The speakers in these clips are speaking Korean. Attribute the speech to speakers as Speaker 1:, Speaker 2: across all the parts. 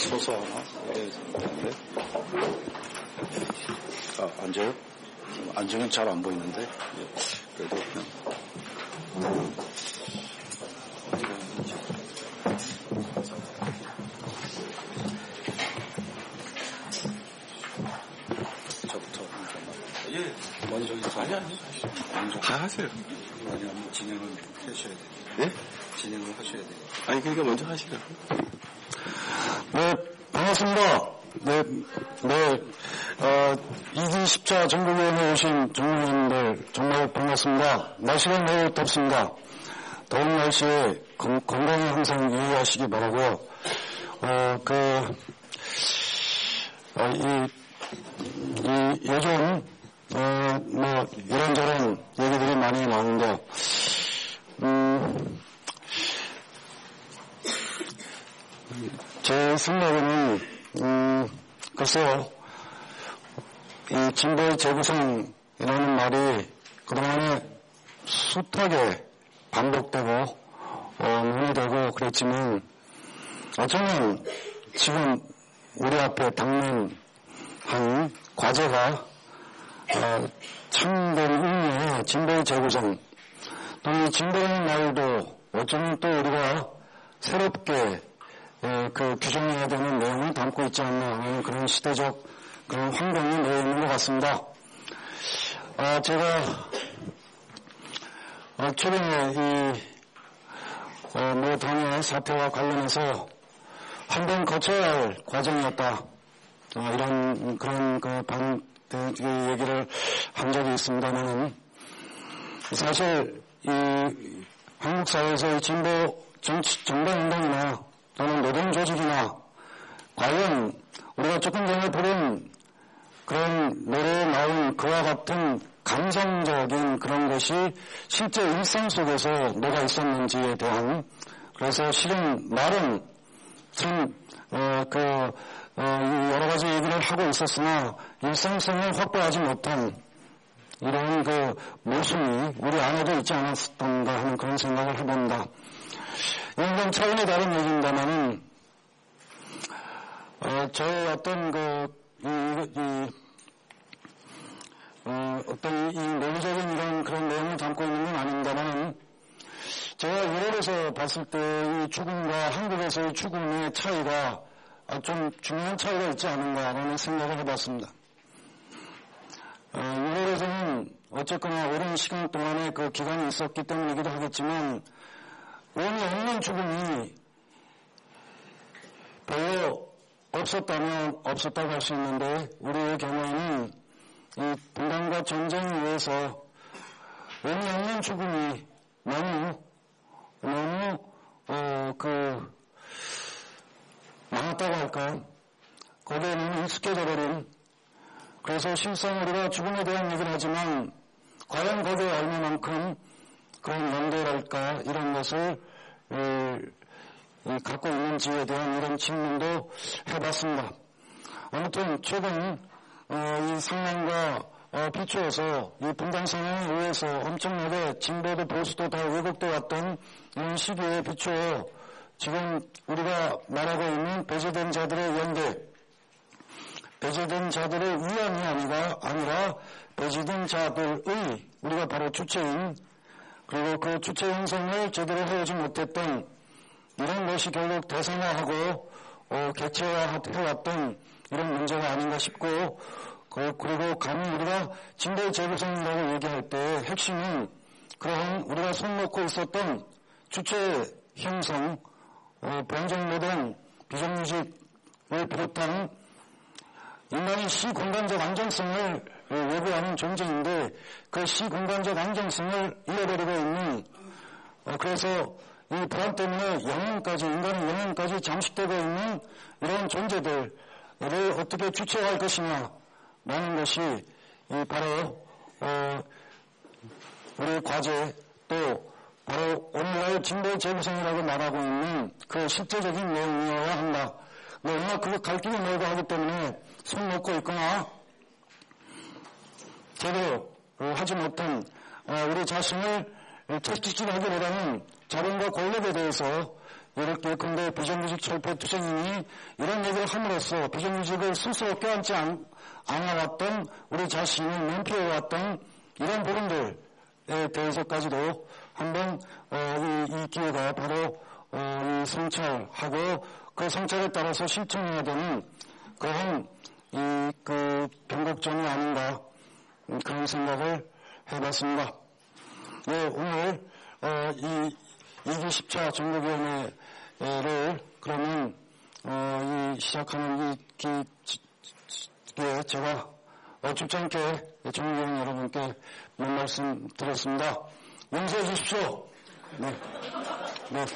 Speaker 1: 서서 하나? 네. 앉아요? 앉으면 잘 안 보이는데. 그래도 그냥. 저부터.
Speaker 2: 예.
Speaker 1: 먼저
Speaker 2: 아니,
Speaker 1: 먼저.
Speaker 2: 다 하세요.
Speaker 1: 아니, 한번 진행을 하셔야 돼요.
Speaker 2: 예?
Speaker 1: 진행을 하셔야 돼요.
Speaker 2: 아니, 그러니까 먼저 하시라고.
Speaker 3: 네, 반갑습니다. 네, 2기 10차 전국위원회 오신 전국위원들 정말 반갑습니다. 날씨가 매우 덥습니다. 더운 날씨에 건강에 항상 유의하시기 바라고요. 요즘, 이런저런 얘기들이 많이 나오는데, 제 생각에는, 글쎄요, 이 진보의 재구성이라는 말이 그동안에 숱하게 반복되고, 논의되고 그랬지만, 어쩌면 지금 우리 앞에 당면한 과제가, 참된 의미의 진보의 재구성, 또는 진보라는 말도 어쩌면 또 우리가 새롭게 규정해야 되는 내용을 담고 있지 않나 하는 그런 시대적 그런 환경이 놓여 있는 것 같습니다. 제가 최근에 당의 사태와 관련해서 한번 거쳐야 할 과정이었다. 이런 그런 얘기를 한 적이 있습니다만은 사실 이 한국 사회에서 진보 정당운동이나 또는 노동조직이나 과연 우리가 조금 전에 부른 그런 노래에 나온 그와 같은 감성적인 그런 것이 실제 일상 속에서 뭐가 있었는지에 대한 그래서 실은 말은 참 여러 가지 얘기를 하고 있었으나 일상성을 확보하지 못한 이런 모순이 우리 안에도 있지 않았던가 하는 그런 생각을 해본다. 이건 좀 차원이 다른 얘기입니다만은, 저의 어떤 어떤 이 논리적인 이런 그런 내용을 담고 있는 건 아닙니다만은, 제가 유럽에서 봤을 때 이 죽음과 한국에서의 죽음의 차이가 좀 중요한 차이가 있지 않은가라는 생각을 해봤습니다. 유럽에서는 어쨌거나 오랜 시간 동안의 그 기간이 있었기 때문이기도 하겠지만, 의미 없는 죽음이 별로 없었다면 없었다고 할 수 있는데, 우리의 경우에는 이 분단과 전쟁을 위해서 의미 없는 죽음이 너무 많았다고 할까? 거기에 너무 익숙해져 버린, 그래서 실상 우리가 죽음에 대한 얘기를 하지만 과연 거기에 얼마만큼 그런 연대랄까 이런 것을 갖고 있는지에 대한 이런 질문도 해봤습니다. 아무튼 최근 이 상황과 비추어서 이 분단 상황에 의해서 엄청나게 진보도 보수도 다 왜곡돼 왔던 이런 시기에 비추어 지금 우리가 말하고 있는 배제된 자들의 연대, 배제된 자들의 위안이 아니라 배제된 자들의 우리가 바로 주체인, 그리고 그 주체 형성을 제대로 해오지 못했던 이런 것이 결국 대상화하고 객체화해왔던 이런 문제가 아닌가 싶고, 그리고 감히 우리가 진보의 재구성이라고 얘기할 때 핵심은 그러한 우리가 손놓고 있었던 주체 형성, 변종모된 비정규직을 비롯한 인간의 시공간적 안정성을 요구하는 존재인데 그 시공간적 안정성을 잃어버리고 있는, 그래서 이 불안 때문에 인간의 영혼까지 잠식되고 있는 이런 존재들을 어떻게 주체할 것이냐 라는 것이 바로 우리의 과제, 또 바로 오늘날 진보의 재구성이라고 말하고 있는 그 실제적인 내용이어야 한다. 워낙 그거 갈 길이 멀고 하기 때문에 손 놓고 있거나 제대로 하지 못한 우리 자신을 채찍질하기보다는 자본과 권력에 대해서 이렇게 근데 비정규직 철폐 투쟁인이 이런 얘기를 함으로써 비정규직을 스스로 껴안지 않아왔던 우리 자신이 면피해왔던 이런 부분들에 대해서까지도 한번 이 기회가 바로 이 성찰하고 그 성찰에 따라서 실천해야 되는 그런 그 변곡점이 아닌가 그런 생각을 해봤습니다. 네, 오늘 이 2기 10차 전국위원회를 그러면 시작하는 이 기회에 제가 춥지 않게 전국위원 여러분께 몇 말씀 드렸습니다. 용서해 주십시오. 네. 네.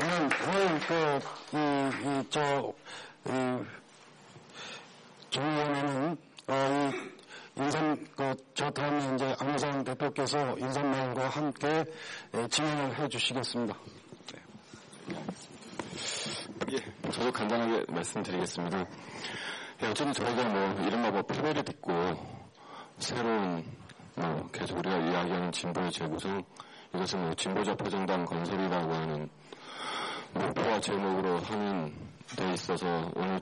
Speaker 3: 오늘 전국위원회는 저 다음에 이제 안호상 대표께서 인사말과 함께 진행을 해 주시겠습니다.
Speaker 2: 예, 저도 간단하게 말씀드리겠습니다. 어쨌든 저희가 이른바 패배를 딛고 새로운 계속 우리가 이야기하는 진보의 재구성, 이것은 진보좌표정당 건설이라고 하는 목표와 제목으로 하는 데 있어서 오늘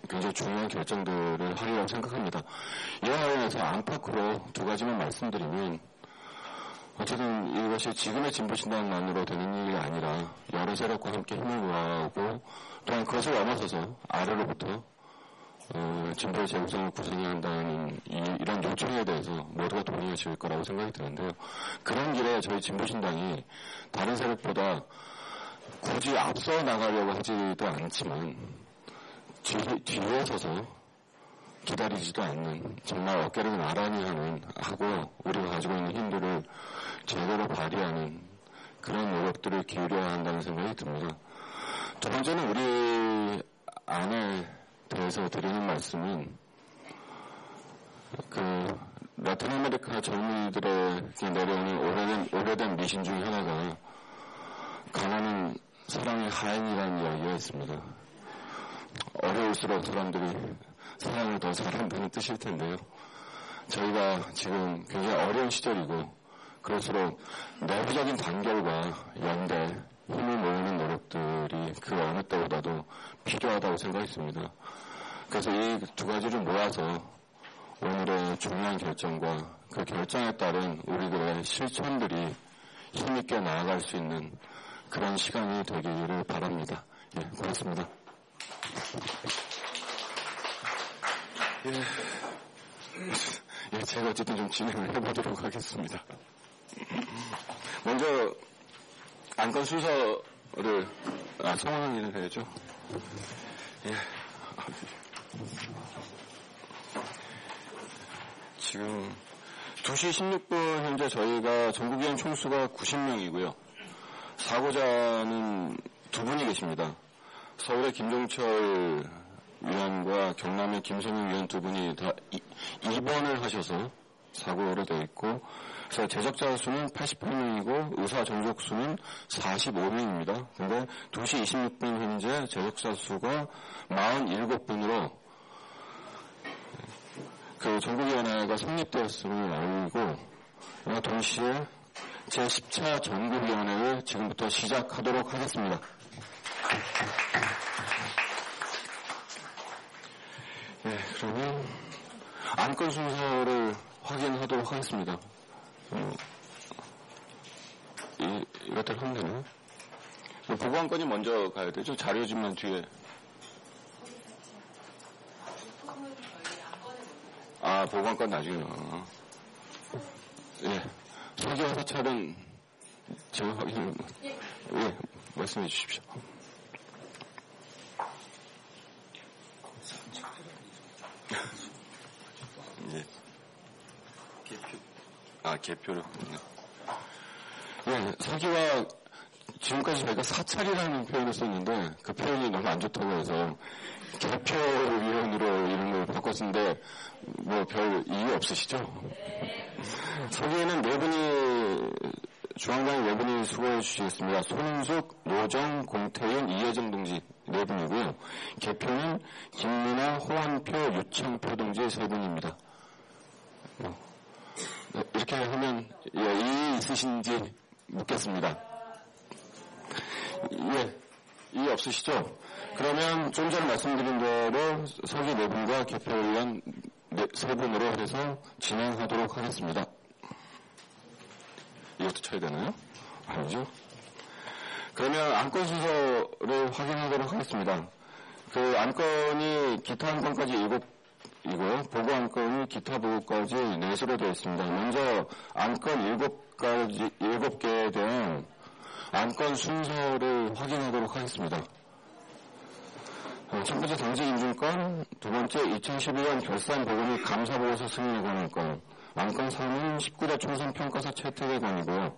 Speaker 2: 굉장히 중요한 결정들을 하리라고 생각합니다. 이와 관련해서 안팎으로 두 가지만 말씀드리면, 어쨌든 이것이 지금의 진보신당만으로 되는 일이 아니라 여러 세력과 함께 힘을 모아오고 또한 그것을 넘어서서 아래로부터 진보의 재구성을 구성해야 한다는 이런 요청에 대해서 모두가 동의하실 거라고 생각이 드는데요. 그런 길에 저희 진보신당이 다른 세력보다 굳이 앞서 나가려고 하지도 않지만 뒤에 서서 기다리지도 않는, 정말 어깨를 나란히 하고 우리가 가지고 있는 힘들을 제대로 발휘하는 그런 노력들을 기울여야 한다는 생각이 듭니다. 두 번째는 우리 안에 대해서 드리는 말씀은 라틴 아메리카 젊은이들에게 내려오는 오래된 미신 중 하나가 가난은 사랑의 하인이라는 이야기가 있습니다. 어려울수록 사람들이 사랑을 더 잘한다는 뜻일 텐데요. 저희가 지금 굉장히 어려운 시절이고 그럴수록 내부적인 단결과 연대, 힘을 모으는 노력들이 그 어느 때보다도 필요하다고 생각했습니다. 그래서 이 두 가지를 모아서 오늘의 중요한 결정과 그 결정에 따른 우리들의 실천들이 힘있게 나아갈 수 있는 그런 시간이 되기를 바랍니다. 예, 고맙습니다. 예, 제가 어쨌든 좀 진행을 해보도록 하겠습니다. 먼저 안건 순서를 성원을 해야죠. 예. 지금 2시 16분 현재 저희가 전국위원 총수가 90명이고요. 사고자는 두 분이 계십니다. 서울의 김종철 위원과 경남의 김성윤 위원 두 분이 다 입원을 하셔서 사고로 되어 있고, 그래서 제적자 수는 88명이고 의사 전속 수는 45명입니다. 근데 2시 26분 현재 제적자 수가 47분으로 그 전국위원회가 성립되었음을 알고 동시에 제10차 전국위원회를 지금부터 시작하도록 하겠습니다. 네, 그러면 안건 순서를 확인하도록 하겠습니다. 이것들 하면 되나요? 보고안건이 먼저 가야 되죠? 자료집만 뒤에. 보고안건 나중에. 예. 서기와 사찰은 제가 확인, 예, 말씀해 주십시오. 예. 개표를. 예, 서기와 지금까지 저희가 사찰이라는 표현을 썼는데 그 표현이 너무 안 좋다고 해서 개표위원으로 이름을 바꿨는데 별 이유 없으시죠? 서기에는 네 분이, 중앙당 네 분이 수고해 주시겠습니다. 손은숙, 노정, 공태윤, 이혜정 동지 네 분이고요. 개표는 김민아, 호환표, 유창표 동지 세 분입니다. 이렇게 하면 이의 있으신지 묻겠습니다. 예, 이해 없으시죠? 그러면 좀 전에 말씀드린 대로 서기 4분과 개표위원 3분으로 해서 진행하도록 하겠습니다. 이것도 쳐야 되나요? 아니죠? 그러면 안건 순서를 확인하도록 하겠습니다. 그 안건이 기타 안건까지 7이고 보고 안건이 기타 보고까지 4시로 되어 있습니다. 먼저 안건 7개에 대한 안건 순서를 확인하도록 하겠습니다. 첫 번째 당직 인준건, 두 번째 2012년 결산 보고 및 감사 보고서 승인에 관한 건, 안건 3은 19대 총선 평가서 채택에 관이고요.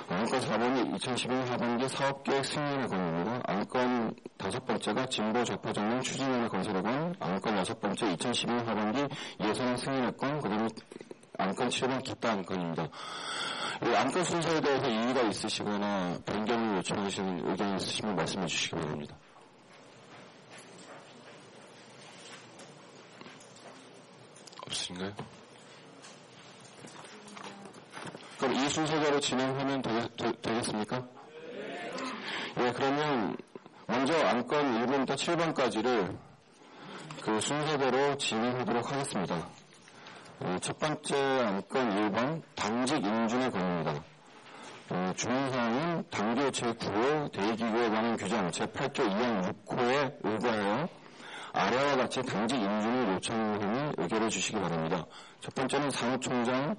Speaker 2: 안건 4번이 2012년 하반기 사업계획 승인에 관입니다. 안건 5번째가 진보 좌파 정론 추진위원회 건설에 관, 안건 6번째 2012년 하반기 예산 승인에 관, 그다음에 안건 7번 기타 안건입니다. 이 안건 순서에 대해서 이의가 있으시거나 변경을 요청하시는 의견이 있으시면 말씀해 주시기 바랍니다. 없으신가요? 그럼 이 순서대로 진행하면 되겠습니까? 예, 그러면 먼저 안건 1번부터 7번까지를 그 순서대로 진행하도록 하겠습니다. 첫 번째 안건 1번 당직 인준의 권입니다. 주문사항은 당교 제9호 대기구에 관한 규정 제8조 2항 6호에 의거하여 아래와 같이 당직 인준을 요청하니 의결해 주시기 바랍니다. 첫 번째는 사무총장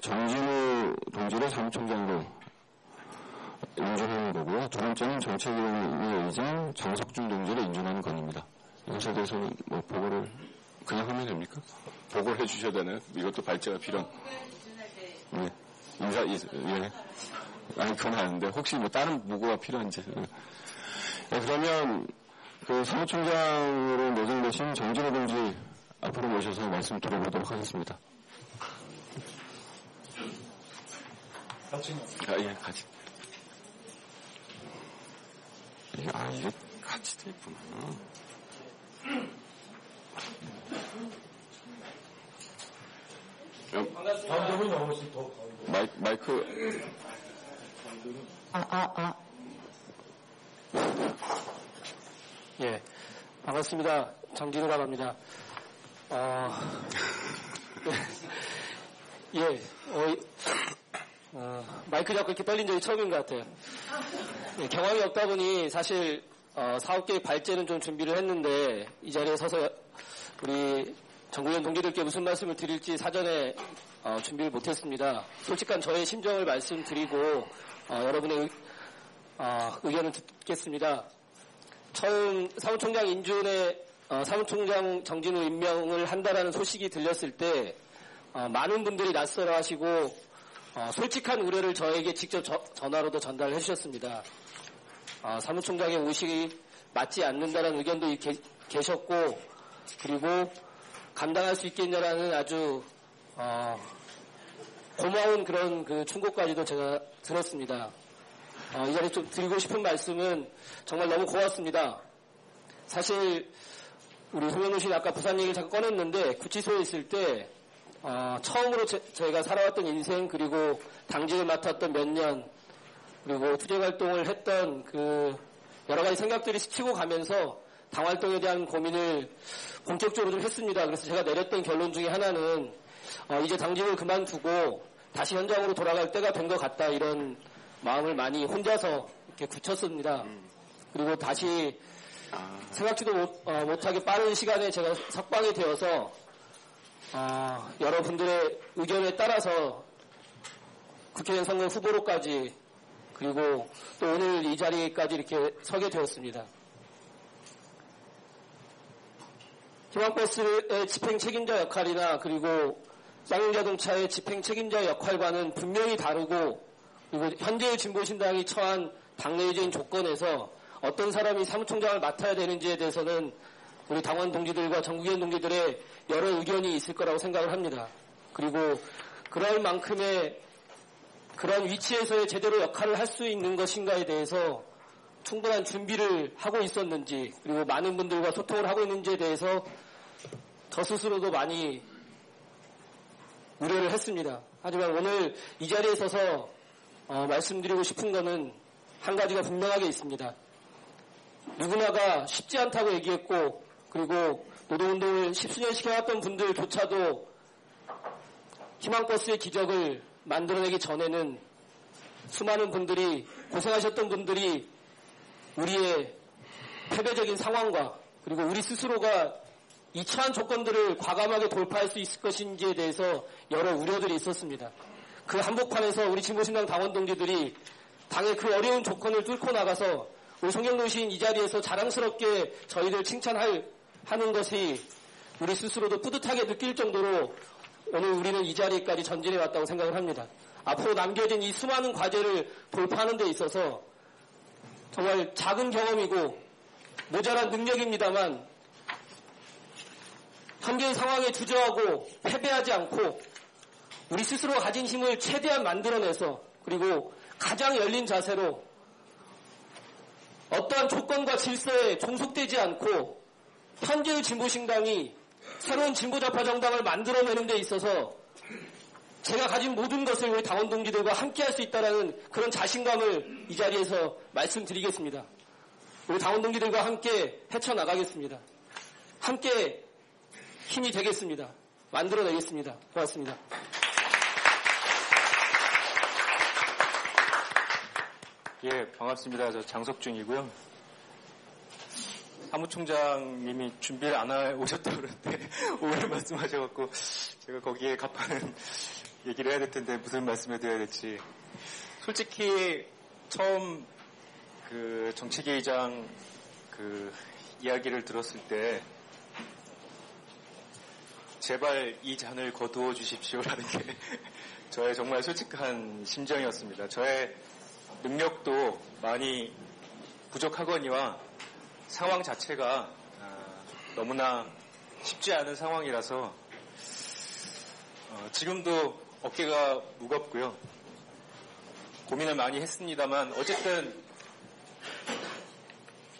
Speaker 2: 정진우 동지를 사무총장으로 인준하는 거고요. 두 번째는 정책위원회 의장 장석준 동지를 인준하는 건입니다. 이것에 대해서는 뭐 보고를 그냥 하면 됩니까? 보고를 해 주셔야 되나요? 이것도 발제가 필요한. 네. 예. 아니, 그건 아닌데, 혹시 뭐 다른 보고가 필요한지. 네, 그러면, 그 사무총장으로 내정되신 정진호 동지 앞으로 모셔서 말씀 들어보도록 하겠습니다. 예, 같이. 이게 같이 돼 있구나.
Speaker 4: 방금은 나오시 더.
Speaker 2: 마이크.
Speaker 4: 예, 반갑습니다. 정진우라고 합니다. 마이크 잡고 이렇게 떨린 적이 처음인 것 같아요. 예, 경험이 없다 보니 사실 사업계획 발제는 좀 준비를 했는데 이 자리에 서서 우리 정구위원 동기들께 무슨 말씀을 드릴지 사전에 준비를 못했습니다. 솔직한 저의 심정을 말씀드리고 여러분의 의견을 듣겠습니다. 처음 사무총장 인준에 사무총장 정진우 임명을 한다라는 소식이 들렸을 때 많은 분들이 낯설어하시고 솔직한 우려를 저에게 직접 전화로도 전달해 주셨습니다. 사무총장의 오식이 맞지 않는다는 의견도 계셨고 그리고 감당할 수 있겠냐라는 아주 고마운 그런 그 충고까지도 제가 들었습니다. 이 자리에 좀 드리고 싶은 말씀은 정말 너무 고맙습니다. 사실 우리 송영훈 씨는 아까 부산 얘기를 잠깐 꺼냈는데 구치소에 있을 때 처음으로 저희가 살아왔던 인생 그리고 당직을 맡았던 몇 년 그리고 투쟁 활동을 했던 그 여러 가지 생각들이 스치고 가면서 당 활동에 대한 고민을 본격적으로 좀 했습니다. 그래서 제가 내렸던 결론 중에 하나는 이제 당직을 그만두고 다시 현장으로 돌아갈 때가 된 것 같다 이런 마음을 많이 혼자서 이렇게 굳혔습니다. 그리고 다시 생각지도 못하게 빠른 시간에 제가 석방이 되어서 여러분들의 의견에 따라서 국회의원 선거 후보로까지 그리고 또 오늘 이 자리까지 이렇게 서게 되었습니다. 희망버스의 집행 책임자 역할이나 그리고 쌍용자동차의 집행 책임자 역할과는 분명히 다르고 그리고 현재의 진보신당이 처한 당내외적인 조건에서 어떤 사람이 사무총장을 맡아야 되는지에 대해서는 우리 당원 동지들과 전국위원 동지들의 여러 의견이 있을 거라고 생각을 합니다. 그리고 그럴 만큼의 그런 위치에서의 제대로 역할을 할 수 있는 것인가에 대해서 충분한 준비를 하고 있었는지 그리고 많은 분들과 소통을 하고 있는지에 대해서 저 스스로도 많이 우려를 했습니다. 하지만 오늘 이 자리에 서서 말씀드리고 싶은 거는 한 가지가 분명하게 있습니다. 누구나가 쉽지 않다고 얘기했고 그리고 노동운동을 십수년씩 해왔던 분들조차도 희망버스의 기적을 만들어내기 전에는 수많은 분들이 고생하셨던 분들이 우리의 패배적인 상황과 그리고 우리 스스로가 이 처한 조건들을 과감하게 돌파할 수 있을 것인지에 대해서 여러 우려들이 있었습니다. 그 한복판에서 우리 진보신당 당원 동지들이 당의 그 어려운 조건을 뚫고 나가서 우리 송영돈 시인 이 자리에서 자랑스럽게 저희들 칭찬하는 것이 우리 스스로도 뿌듯하게 느낄 정도로 오늘 우리는 이 자리까지 전진해 왔다고 생각을 합니다. 앞으로 남겨진 이 수많은 과제를 돌파하는 데 있어서 정말 작은 경험이고 모자란 능력입니다만 현재의 상황에 주저하고 패배하지 않고 우리 스스로 가진 힘을 최대한 만들어내서 그리고 가장 열린 자세로 어떠한 조건과 질서에 종속되지 않고 현재의 진보신당이 새로운 진보좌파 정당을 만들어내는 데 있어서 제가 가진 모든 것을 우리 당원 동지들과 함께 할 수 있다는 그런 자신감을 이 자리에서 말씀드리겠습니다. 우리 당원 동지들과 함께 헤쳐나가겠습니다. 함께 힘이 되겠습니다. 만들어내겠습니다. 고맙습니다.
Speaker 5: 예, 반갑습니다. 저 장석중이고요. 사무총장님이 준비를 안 오셨다고 그러는데 오늘 말씀하셔갖고 제가 거기에 갑하는 얘기를 해야 될 텐데 무슨 말씀을 드려야 될지. 솔직히 처음 그 정책위의장 그 이야기를 들었을 때 제발 이 잔을 거두어 주십시오라는 게 저의 정말 솔직한 심정이었습니다. 저의 능력도 많이 부족하거니와 상황 자체가 너무나 쉽지 않은 상황이라서 지금도 어깨가 무겁고요. 고민을 많이 했습니다만 어쨌든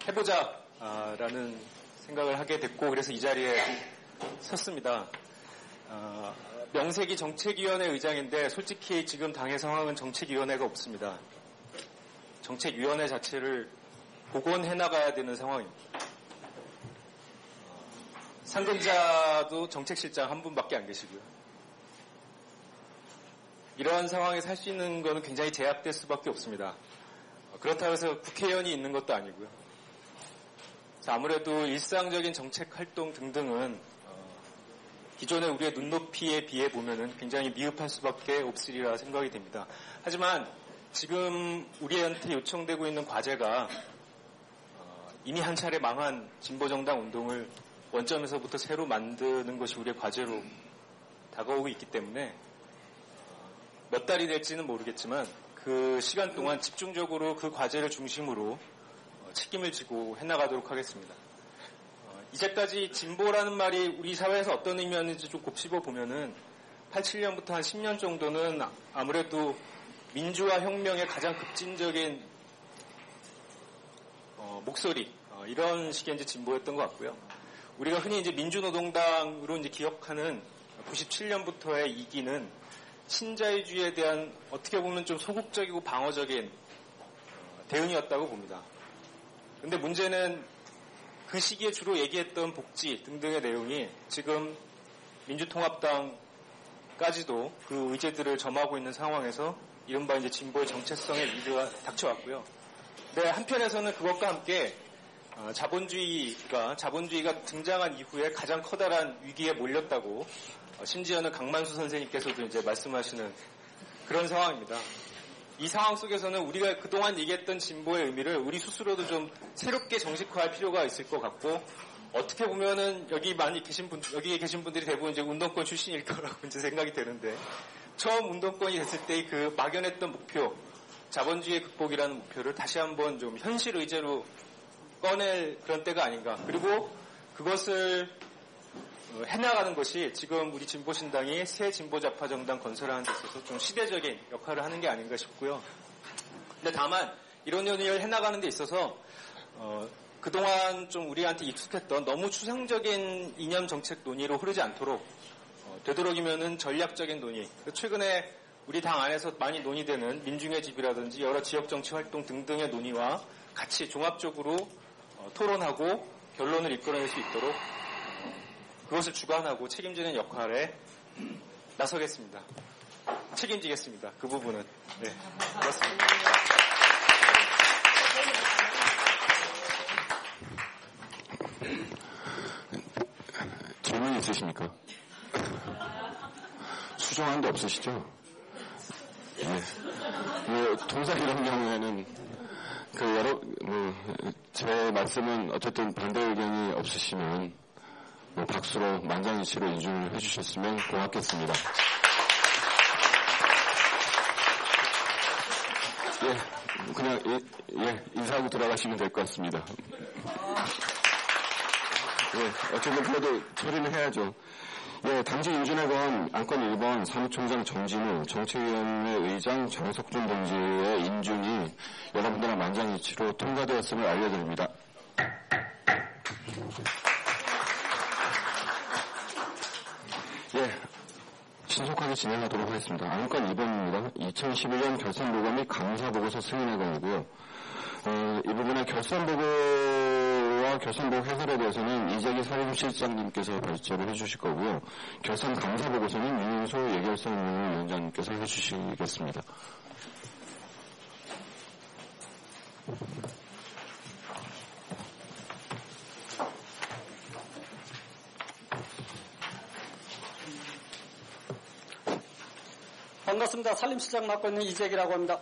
Speaker 5: 해보자 라는 생각을 하게 됐고 그래서 이 자리에 섰습니다. 명색이 정책위원회 의장인데 솔직히 지금 당의 상황은 정책위원회가 없습니다. 정책위원회 자체를 복원해 나가야 되는 상황입니다. 상근자도 정책실장 한 분밖에 안 계시고요. 이러한 상황에서 할 수 있는 것은 굉장히 제약될 수밖에 없습니다. 그렇다고 해서 국회의원이 있는 것도 아니고요. 아무래도 일상적인 정책 활동 등등은 기존의 우리의 눈높이에 비해 보면은 굉장히 미흡할 수밖에 없으리라 생각이 됩니다. 하지만 지금 우리한테 요청되고 있는 과제가 이미 한 차례 망한 진보정당 운동을 원점에서부터 새로 만드는 것이 우리의 과제로 다가오고 있기 때문에 몇 달이 될지는 모르겠지만 그 시간 동안 집중적으로 그 과제를 중심으로 책임을 지고 해나가도록 하겠습니다. 이제까지 진보라는 말이 우리 사회에서 어떤 의미였는지 좀 곱씹어 보면은 87년부터 한 10년 정도는 아무래도 민주화 혁명의 가장 급진적인 목소리 이런 식의 이제 진보였던 것 같고요. 우리가 흔히 이제 민주노동당으로 이제 기억하는 97년부터의 이기는 신자유주의에 대한 어떻게 보면 좀 소극적이고 방어적인 대응이었다고 봅니다. 근데 문제는 그 시기에 주로 얘기했던 복지 등등의 내용이 지금 민주통합당까지도 그 의제들을 점하고 있는 상황에서 이른바 이제 진보의 정체성의 위기가 닥쳐왔고요. 근데 한편에서는 그것과 함께 자본주의가 등장한 이후에 가장 커다란 위기에 몰렸다고 심지어는 강만수 선생님께서도 이제 말씀하시는 그런 상황입니다. 이 상황 속에서는 우리가 그동안 얘기했던 진보의 의미를 우리 스스로도 좀 새롭게 정식화할 필요가 있을 것 같고 어떻게 보면은 여기에 계신 분들이 대부분 이제 운동권 출신일 거라고 이제 생각이 되는데 처음 운동권이 됐을 때 그 막연했던 목표, 자본주의 극복이라는 목표를 다시 한번 좀 현실 의제로 꺼낼 그런 때가 아닌가. 그리고 그것을 해나가는 것이 지금 우리 진보신당이 새 진보좌파 정당 건설하는 데 있어서 좀 시대적인 역할을 하는 게 아닌가 싶고요. 근데 다만 이런 논의를 해나가는 데 있어서 그동안 좀 우리한테 익숙했던 너무 추상적인 이념 정책 논의로 흐르지 않도록 되도록이면은 전략적인 논의. 최근에 우리 당 안에서 많이 논의되는 민중의 집이라든지 여러 지역정치 활동 등등의 논의와 같이 종합적으로 토론하고 결론을 이끌어낼 수 있도록 그것을 주관하고 책임지는 역할에 나서겠습니다. 책임지겠습니다. 그 부분은. 네, 그렇습니다.
Speaker 2: 질문 있으십니까? 수정한 데 없으시죠? 네. 통상 이런 경우에는 제 말씀은 어쨌든 반대 의견이 없으시면 박수로 만장일치로 인준을 해주셨으면 고맙겠습니다. 그냥 인사하고 돌아가시면 될 것 같습니다. 어쨌든 그래도 처리는 해야죠. 당시 인준의 건 안건 1번 사무총장 정진우, 정책위원회 의장 정석준 동지의 인준이 여러분들의 만장일치로 통과되었음을 알려드립니다. 신속하게 진행하도록 하겠습니다. 안건 2번입니다. 2011년 결산보고 및 감사보고서 승인의 건이고요. 이 부분의 결산보고와 결산보고 해설에 대해서는 이재기 사무실장님께서 발제를 해주실 거고요. 결산감사보고서는 윤인소 예결선 위원장님께서 해주시겠습니다.
Speaker 6: 반갑습니다. 산림시장 맡고 있는 이재기라고 합니다.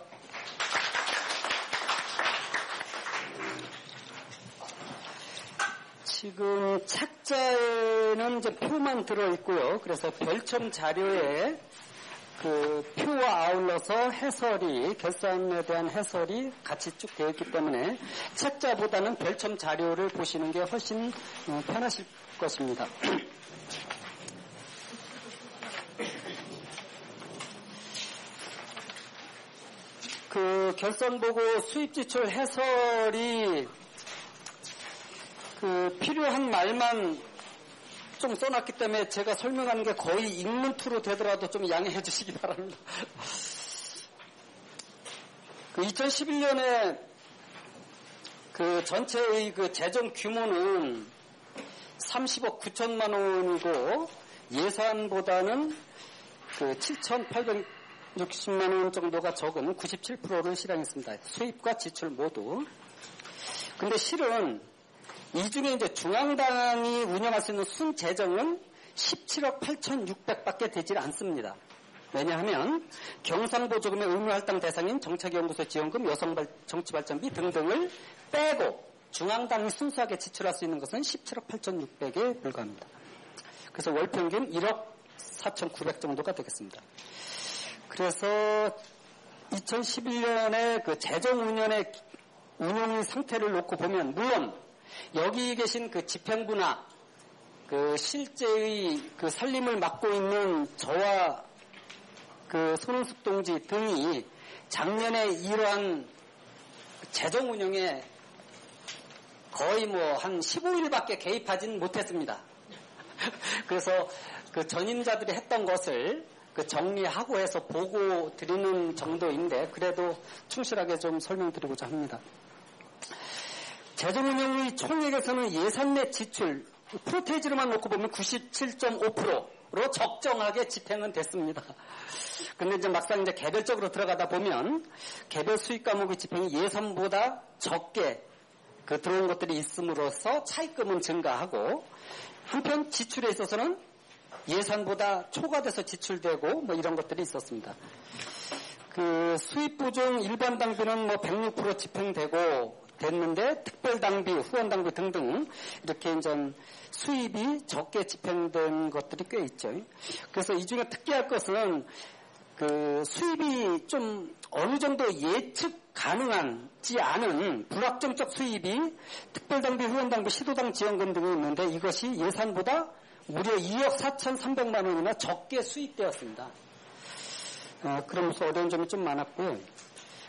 Speaker 6: 지금 책자에는 이제 표만 들어있고요. 그래서 별첨 자료에 그 표와 아울러서 해설이, 결산에 대한 해설이 같이 쭉 되어 있기 때문에 책자보다는 별첨 자료를 보시는 게 훨씬 편하실 것입니다. 그 결산보고 수입지출 해설이 그 필요한 말만 좀 써놨기 때문에 제가 설명하는 게 거의 읽문투로 되더라도 좀 양해해 주시기 바랍니다. 그 2011년에 그 전체의 그 재정 규모는 30억 9천만 원이고 예산보다는 그 7,860만 원 정도가 적은 97%를 실행했습니다. 수입과 지출 모두. 근데 실은 이 중에 이제 중앙당이 운영할 수 있는 순재정은 17억 8,600밖에 되질 않습니다. 왜냐하면 경상보조금의 의무할당 대상인 정책연구소 지원금, 여성정치발전비 등등을 빼고 중앙당이 순수하게 지출할 수 있는 것은 17억 8,600에 불과합니다. 그래서 월평균 1억 4,900 정도가 되겠습니다. 그래서 2011년에 그 재정 운영의 상태를 놓고 보면 물론 여기 계신 그 집행부나 그 실제의 그 살림을 맡고 있는 저와 그 손은숙 동지 등이 작년에 이러한 재정 운영에 거의 뭐 한 15일밖에 개입하진 못했습니다. 그래서 그 전임자들이 했던 것을 그 정리하고 해서 보고 드리는 정도인데 그래도 충실하게 좀 설명드리고자 합니다. 재정운영의 총액에서는 예산 내 지출, 프로테이지로만 놓고 보면 97.5%로 적정하게 집행은 됐습니다. 근데 이제 막상 이제 개별적으로 들어가다 보면 개별 수익 과목의 집행이 예산보다 적게 그 들어온 것들이 있음으로써 차입금은 증가하고 한편 지출에 있어서는 예산보다 초과돼서 지출되고 뭐 이런 것들이 있었습니다. 그 수입 보증 일반 당비는 뭐 106% 집행되고 됐는데 특별당비, 후원당비 등등 이렇게 이제 수입이 적게 집행된 것들이 꽤 있죠. 그래서 이 중에 특이할 것은 그 수입이 좀 어느 정도 예측 가능하지 않은 불확정적 수입이 특별당비, 후원당비, 시도당 지원금 등이 있는데 이것이 예산보다 무려 2억 4,300만 원이나 적게 수입되었습니다. 그러면서 어려운 점이 좀 많았고요.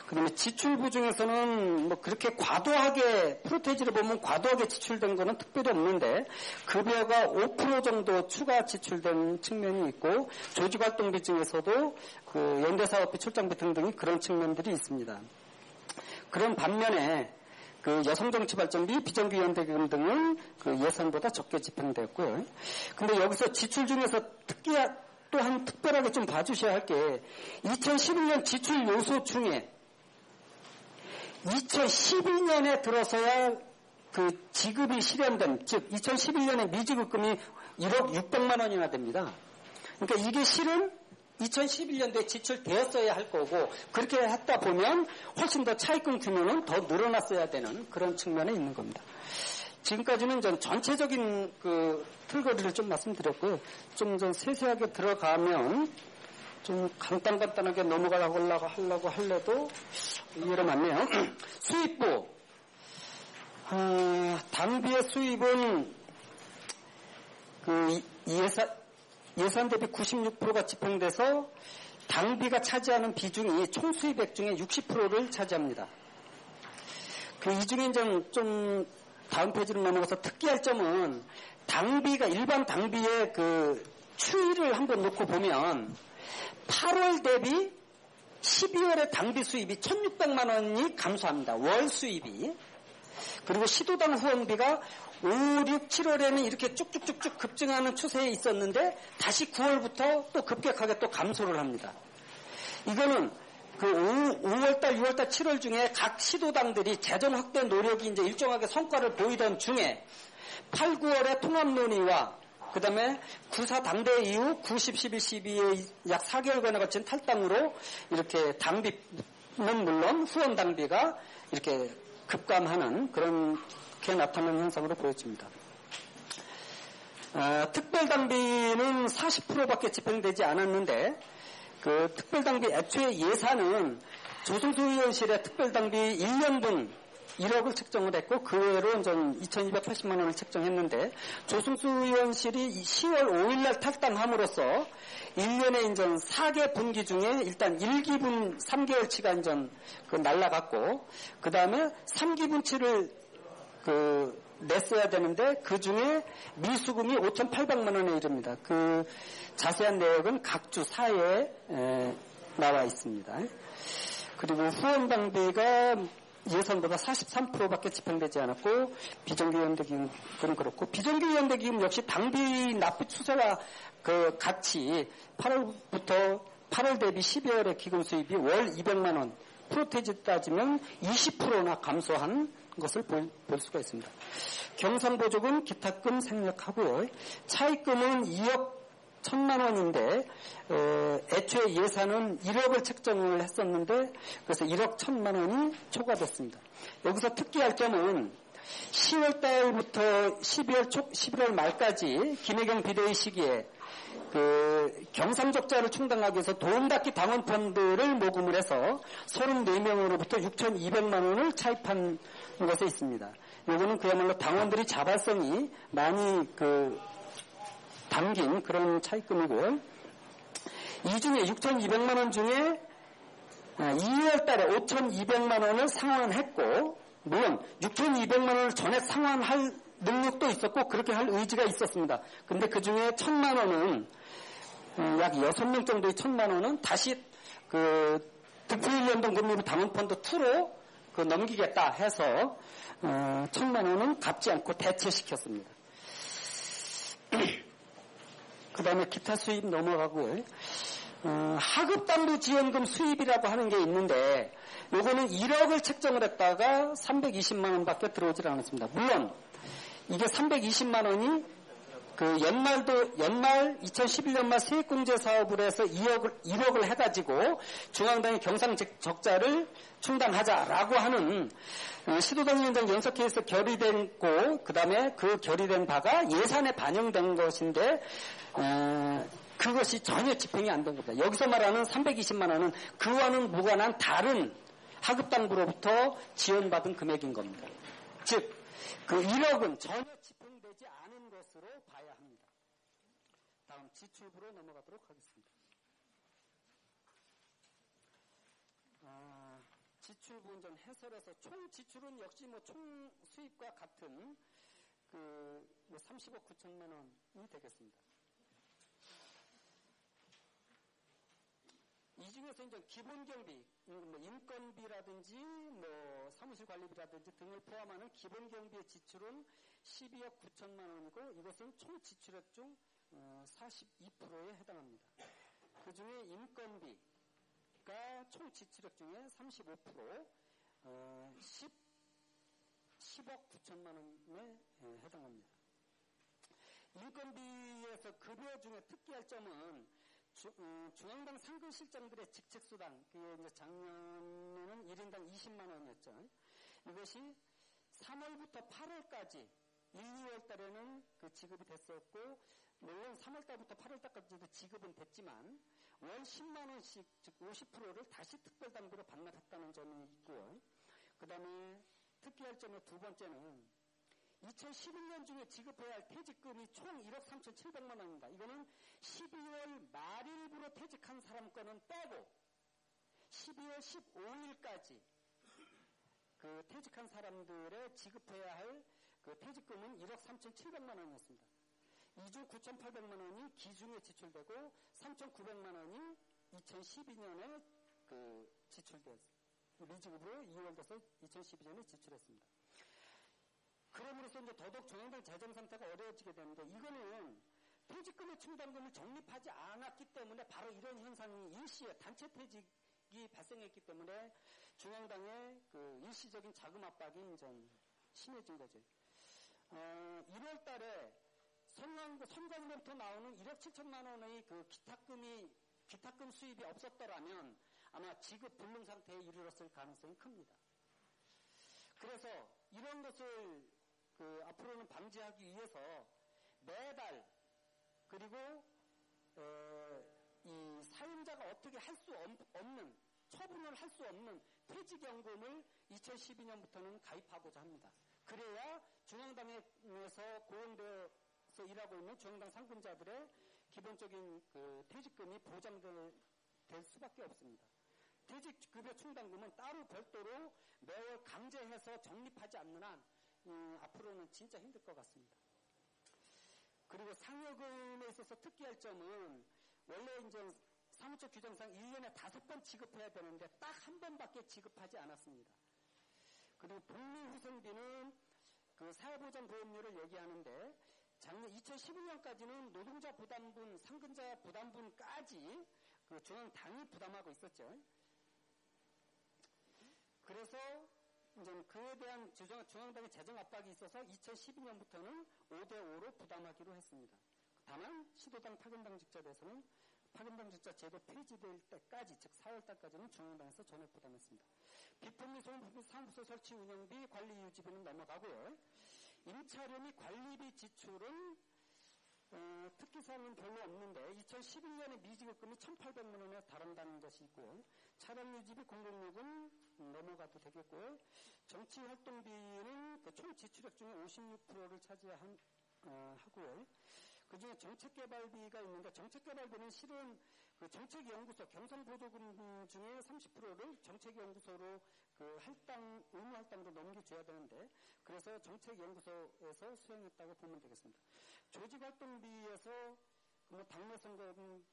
Speaker 6: 그다음에 지출부 중에서는 뭐 그렇게 과도하게 프로테이지를 보면 과도하게 지출된 거는 특별히 없는데 급여가 5% 정도 추가 지출된 측면이 있고 조직활동비 중에서도 그 연대사업비 출장비 등등이 그런 측면들이 있습니다. 그런 반면에 그 여성정치발전비, 비정규연대기금 등은 그 예산보다 적게 집행됐고요. 근데 여기서 지출 중에서 또한 특별하게 좀 봐주셔야 할 게 2011년 지출 요소 중에 2012년에 들어서야 그 지급이 실현된, 즉 2011년에 미지급금이 1억 600만 원이나 됩니다. 그러니까 이게 실은 2011년도에 지출되었어야 할 거고 그렇게 했다 보면 훨씬 더 차입금 규모는 더 늘어났어야 되는 그런 측면에 있는 겁니다. 지금까지는 전 전체적인 그 틀거리를 좀 말씀드렸고요. 좀 세세하게 들어가면 좀 간단하게 넘어가려고 하려도 이해를 맞네요. 수입부. 당비의 수입은 그 예산 대비 96%가 집행돼서 당비가 차지하는 비중이 총 수입액 중에 60%를 차지합니다. 이 중에 좀 다음 페이지로 넘어가서 특이할 점은 당비가 일반 당비의 그 추이를 한번 놓고 보면 8월 대비 12월의 당비 수입이 1,600만 원이 감소합니다. 월 수입이. 그리고 시도당 후원비가 5, 6, 7월에는 이렇게 쭉쭉쭉쭉 급증하는 추세에 있었는데 다시 9월부터 또 급격하게 또 감소를 합니다. 이거는 그 5월달, 6월달, 7월 중에 각 시도당들이 재정 확대 노력이 이제 일정하게 성과를 보이던 중에 8, 9월의 통합 논의와 그 다음에 9.4 당대 이후 9, 10, 11, 12의 약 4개월간에 거친 탈당으로 이렇게 당비는 물론 후원 당비가 이렇게 급감하는 그렇게 나타나는 현상으로 보여집니다. 특별당비는 40%밖에 집행되지 않았는데 그 특별당비 애초에 예산은 조승수 의원실의 특별당비 1년분 1억을 책정을 했고 그 외로 전 2,280만 원을 책정했는데 조승수 의원실이 10월 5일 날 탈당함으로써 1년에 인전 4개 분기 중에 일단 1기분 3개월치가 인전 그 날라갔고 그 다음에 3기분치를 그 냈어야 되는데 그 중에 미수금이 5,800만 원에 이릅니다. 그 자세한 내역은 각 주 사회에 나와 있습니다. 그리고 후원 당비가 예산보다 43%밖에 집행되지 않았고 비정규연대기금은 그렇고 비정규연대기금 역시 당비 납부 추세와 그 같이 8월 대비 12월의 기금 수입이 월 200만 원 프로테이지 따지면 20%나 감소한 것을 볼 수가 있습니다. 경상보조금, 기타금 생략하고요. 차입금은 2억 1,000만 원인데 애초에 예산은 1억을 책정을 했었는데 그래서 1억 1,000만 원이 초과됐습니다. 여기서 특기할 점은 10월 달부터 11월 말까지 김혜경 비대위 시기에 그 경상적자를 충당하기 위해서 돈 닦기 당원 펀드를 모금을 해서 34명으로부터 6,200만 원을 차입한 것에 있습니다. 이거는 그야말로 당원들이 자발성이 많이 담긴 그런 차입금이고요. 이 중에 6,200만 원 중에 2월 달에 5,200만 원을 상환했고 물론 6,200만 원을 전액 상환할 능력도 있었고 그렇게 할 의지가 있었습니다. 근데 그 중에 1,000만 원은 약 6명 정도의 1,000만 원은 다시 그 득표연동 금리로 당원펀드 2로 넘기겠다 해서 1,000만 원은 갚지 않고 대체시켰습니다. 그 다음에 기타 수입 넘어가고요. 하급당부 지원금 수입이라고 하는 게 있는데 요거는 1억을 책정을 했다가 320만 원밖에 들어오질 않았습니다. 물론 이게 320만 원이 그 연말 2011년 말 세액공제 사업을 해서 1억을 해가지고 중앙당이 경상적자를 충당하자라고 하는 시도당위원장 연석회에서 결의됐고 그 다음에 그 결의된 바가 예산에 반영된 것인데 그것이 전혀 집행이 안 된 겁니다. 여기서 말하는 320만 원은 그와는 무관한 다른 하급당부로부터 지원받은 금액인 겁니다. 즉, 그 1억은 전혀 집행되지 않은 것으로 봐야 합니다. 다음 지출부로 넘어가도록 하겠습니다. 지출 부분전 해설에서 총 지출은 역시 뭐 총 수입과 같은 뭐 30억 9천만 원이 되겠습니다. 이 중에서 이제 기본 경비, 뭐 인건비라든지 뭐 사무실 관리비라든지 등을 포함하는 기본 경비의 지출은 12억 9천만 원이고 이것은 총 지출액 중 42%에 해당합니다. 그 중에 인건비가 총 지출액 중에 35%, 10억 9천만 원에 해당합니다. 인건비에서 급여 중에 특기할 점은 중앙당 상근 실장들의 직책수당, 그게 이제 작년에는 1인당 20만 원이었죠. 이것이 3월부터 8월까지 1, 2월 달에는 그 지급이 됐었고, 물론 3월 달부터 8월 달까지도 지급은 됐지만, 월 10만 원씩, 즉 50%를 다시 특별당비로 반납했다는 점이 있고요. 그 다음에 특기할 점의 두 번째는 2011년 중에 지급해야 할 퇴직금이 총 1억 3,700만 원입니다. 이거는 12월 말일부로 퇴직한 사람 거는 빼고 12월 15일까지 그 퇴직한 사람들의 지급해야 할 그 퇴직금은 1억 3,700만 원이었습니다. 이 중 9,800만 원이 기중에 지출되고 3,900만 원이 2012년에 그 지출되었습니다. 미지급으로 이월돼서 2012년에 지출했습니다. 그럼으로써 이제 더더욱 중앙당 재정 상태가 어려워지게 되는데 이거는 퇴직금의 충당금을 적립하지 않았기 때문에 바로 이런 현상이 일시에 단체 퇴직이 발생했기 때문에 중앙당의 그 일시적인 자금 압박이 이제 심해진 거죠. 1월 달에 선관위로부터 나오는 1억 7천만 원의 그 기탁금 수입이 없었더라면 아마 지급 불능 상태에 이르렀을 가능성이 큽니다. 그래서 이런 것을 앞으로는 방지하기 위해서 매달 그리고 이 사용자가 어떻게 할 수 없는 처분을 할 수 없는 퇴직연금을 2012년부터는 가입하고자 합니다. 그래야 중앙당에서 고용되어서 일하고 있는 중앙당 상근자들의 기본적인 그 퇴직금이 보장될 수밖에 없습니다. 퇴직급여 충당금은 따로 별도로 매월 강제해서 적립하지 않는 한 앞으로는 진짜 힘들 것 같습니다. 그리고 상여금에 있어서 특기할 점은 원래 이제 사무처 규정상 1년에 5번 지급해야 되는데 딱 한 번밖에 지급하지 않았습니다. 그리고 복리후생비는 그 사회보장보험료를 얘기하는데 작년 2012년까지는 노동자 부담분, 상근자 부담분까지 그 중앙당이 부담하고 있었죠. 그래서 이제 그에 대한 중앙당의 재정 압박이 있어서 2012년부터는 5대5로 부담하기로 했습니다. 다만 시도당 파견당직자에 대해서는 파견당직자 제도 폐지될 때까지 즉 4월달까지는 중앙당에서 전액 부담했습니다. 비품리 소음품리 사무소 설치 운영비 관리 유지비는 넘어가고요. 임차료 및 관리비 지출은 특기사항은 별로 없는데 2011년에 미지급금이 1,800만 원에 달한다는 것이 있고요. 차량 유지비 공공요금 넘어가도 되겠고요. 정치활동비는 그 총 지출액 중에 56%를 차지하고요. 그중에 정책개발비가 있는데 정책개발비는 실은 그 정책연구소 경선보조금 중에 30%를 정책연구소로 그 의무 할당으로 넘겨줘야 되는데 그래서 정책연구소에서 수행했다고 보면 되겠습니다. 조직활동비에서 뭐 당내 선거비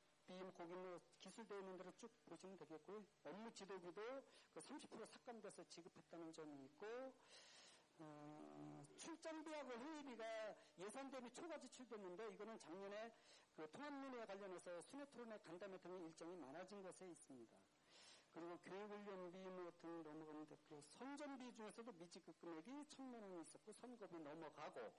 Speaker 6: 거기 뭐 기술되어 있는 대로 쭉 보시면 되겠고요. 업무 지도비도 그 30% 삭감돼서 지급했다는 점이 있고 출장비하고 회의비가 예산 대비 초과 지출됐는데 이거는 작년에 그 통합문화에 관련해서 순회토론회 간담회 등의 일정이 많아진 것에 있습니다. 그리고 교육훈련비 등 넘어가면 됐고 선전비 중에서도 미지급 금액이 1,000만 원이 있었고 선거비 넘어가고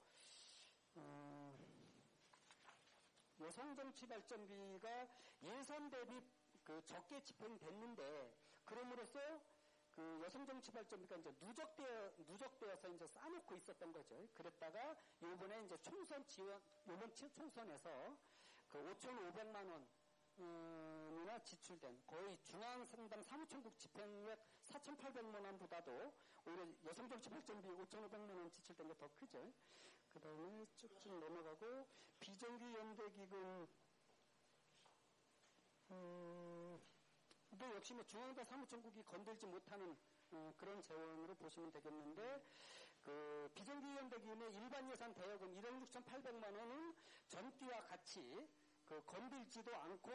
Speaker 6: 여성정치발전비가 예산 대비 그 적게 집행됐는데 그럼으로써 그 여성정치발전비가 이제 누적되어서 이제 쌓아놓고 있었던 거죠. 그랬다가 요번에 이제 총선 지원, 요번 총선에서 그 5,500만 원이나 지출된 거의 중앙상당 사무총국 집행액 4,800만 원보다도 오히려 여성정치발전비 5,500만 원 지출된 게 더 크죠. 그 다음에 쭉쭉 넘어가고 비정규연대기금 또 역시 뭐 중앙당 사무총국이 건들지 못하는 그런 재원으로 보시면 되겠는데 그 비정기위원회기금의 일반 예산 대여금 1억 6,800만 원은 전기와 같이 그 건들지도 않고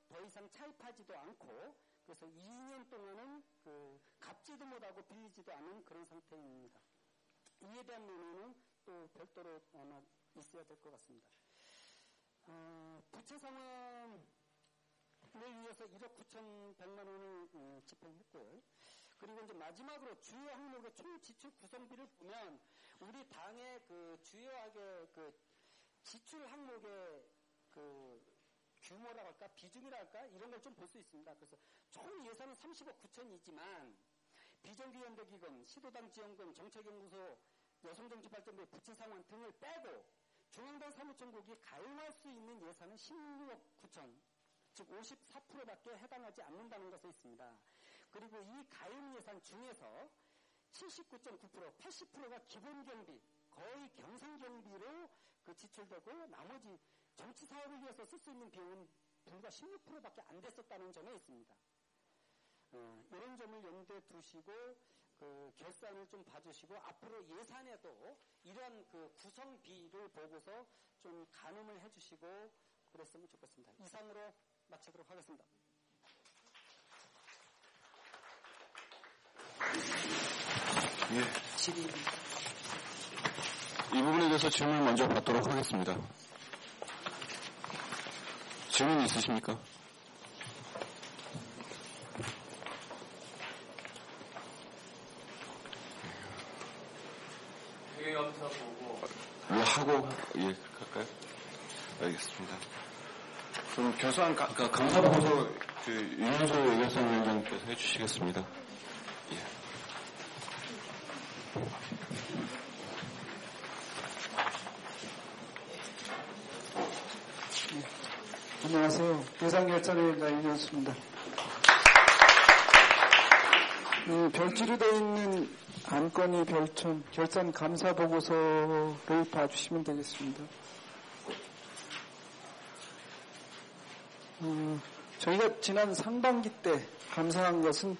Speaker 6: 더 이상 차입하지도 않고 그래서 2년 동안은 그 갚지도 못하고 빌리지도 않은 그런 상태입니다. 이에 대한 논의는 또 별도로 아마 있어야 될 것 같습니다. 부채 상환을 위해서 1억 9,100만 원을 집행했고요. 그리고 이제 마지막으로 주요 항목의 총 지출 구성비를 보면 우리 당의 그 주요하게 그 지출 항목의 그 규모라 할까 비중이라 할까 이런 걸 좀 볼 수 있습니다. 그래서 총 예산은 30억 9천이지만 비정기연대기금, 시도당 지원금, 정책연구소, 여성정치발전부의 부채 상환 등을 빼고 중앙당 사무총국이 가용할 수 있는 예산은 16억 9천, 즉 54%밖에 해당하지 않는다는 것에 있습니다. 그리고 이 가용 예산 중에서 79.9%, 80%가 기본경비, 거의 경상경비로 그 지출되고 나머지 정치 사업을 위해서 쓸 수 있는 비용은 불과 16%밖에 안 됐었다는 점에 있습니다. 이런 점을 염두에 두시고 그 결산을 좀 봐주시고 앞으로 예산에도 이러한 그 구성비를 보고서 좀 가늠을 해주시고 그랬으면 좋겠습니다. 이상으로 마치도록 하겠습니다.
Speaker 2: 예. 이 부분에 대해서 질문 먼저 받도록 하겠습니다. 질문 있으십니까?
Speaker 5: 회계감사 보고
Speaker 2: 하고 갈까요? 알겠습니다. 그럼 결산 감사보고서 그 윤현수 외교상위원장께서 해주시겠습니다. 예.
Speaker 7: 안녕하세요. 예산결산위원장 이현수입니다. 별지로 되어 있는 안건이 별천 결산 감사 보고서를 봐주시면 되겠습니다. 저희가 지난 상반기 때 감사한 것은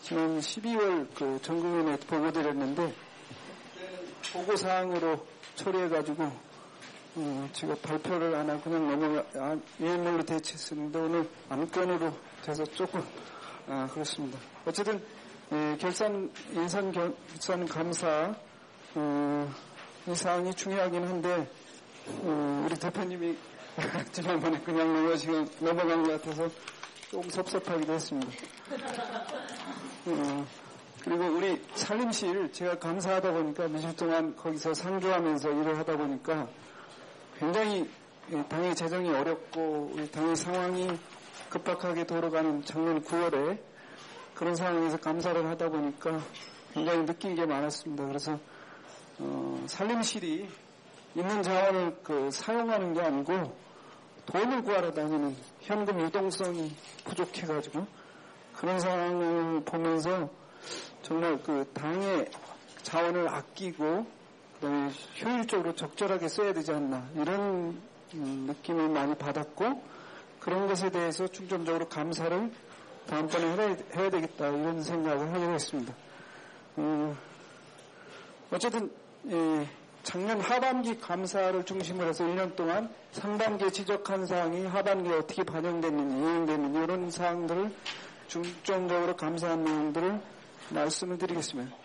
Speaker 7: 지난 12월 그 전국위원회에 보고드렸는데 보고사항으로 처리해가지고 제가 발표를 안 하고 그냥 예물로 대체했었는데 오늘 안건으로 돼서 조금 그렇습니다. 어쨌든 예산 감사 이 사항이 중요하긴 한데 우리 대표님이 지난번에 그냥 넘어간 것 같아서 조금 섭섭하기도 했습니다. 그리고 우리 산림실 제가 감사하다 보니까 며칠 동안 거기서 상주하면서 일을 하다 보니까 굉장히 당의 재정이 어렵고 우리 당의 상황이 급박하게 돌아가는 작년 9월에 그런 상황에서 감사를 하다 보니까 굉장히 느낀 게 많았습니다. 그래서 산림실이 있는 자원을 사용하는 게 아니고 돈을 구하러 다니는 현금 유동성이 부족해가지고 그런 상황을 보면서 정말 당의 자원을 아끼고 그다음에 효율적으로 적절하게 써야 되지 않나 이런 느낌을 많이 받았고 그런 것에 대해서 중점적으로 감사를 다음번에 해야 되겠다 이런 생각을 하게 됐습니다. 어쨌든 작년 하반기 감사를 중심으로 해서 1년 동안 상반기에 지적한 사항이 하반기에 어떻게 반영됐는지 이행됐는지 이런 사항들을 중점적으로 감사한 내용들을 말씀을 드리겠습니다.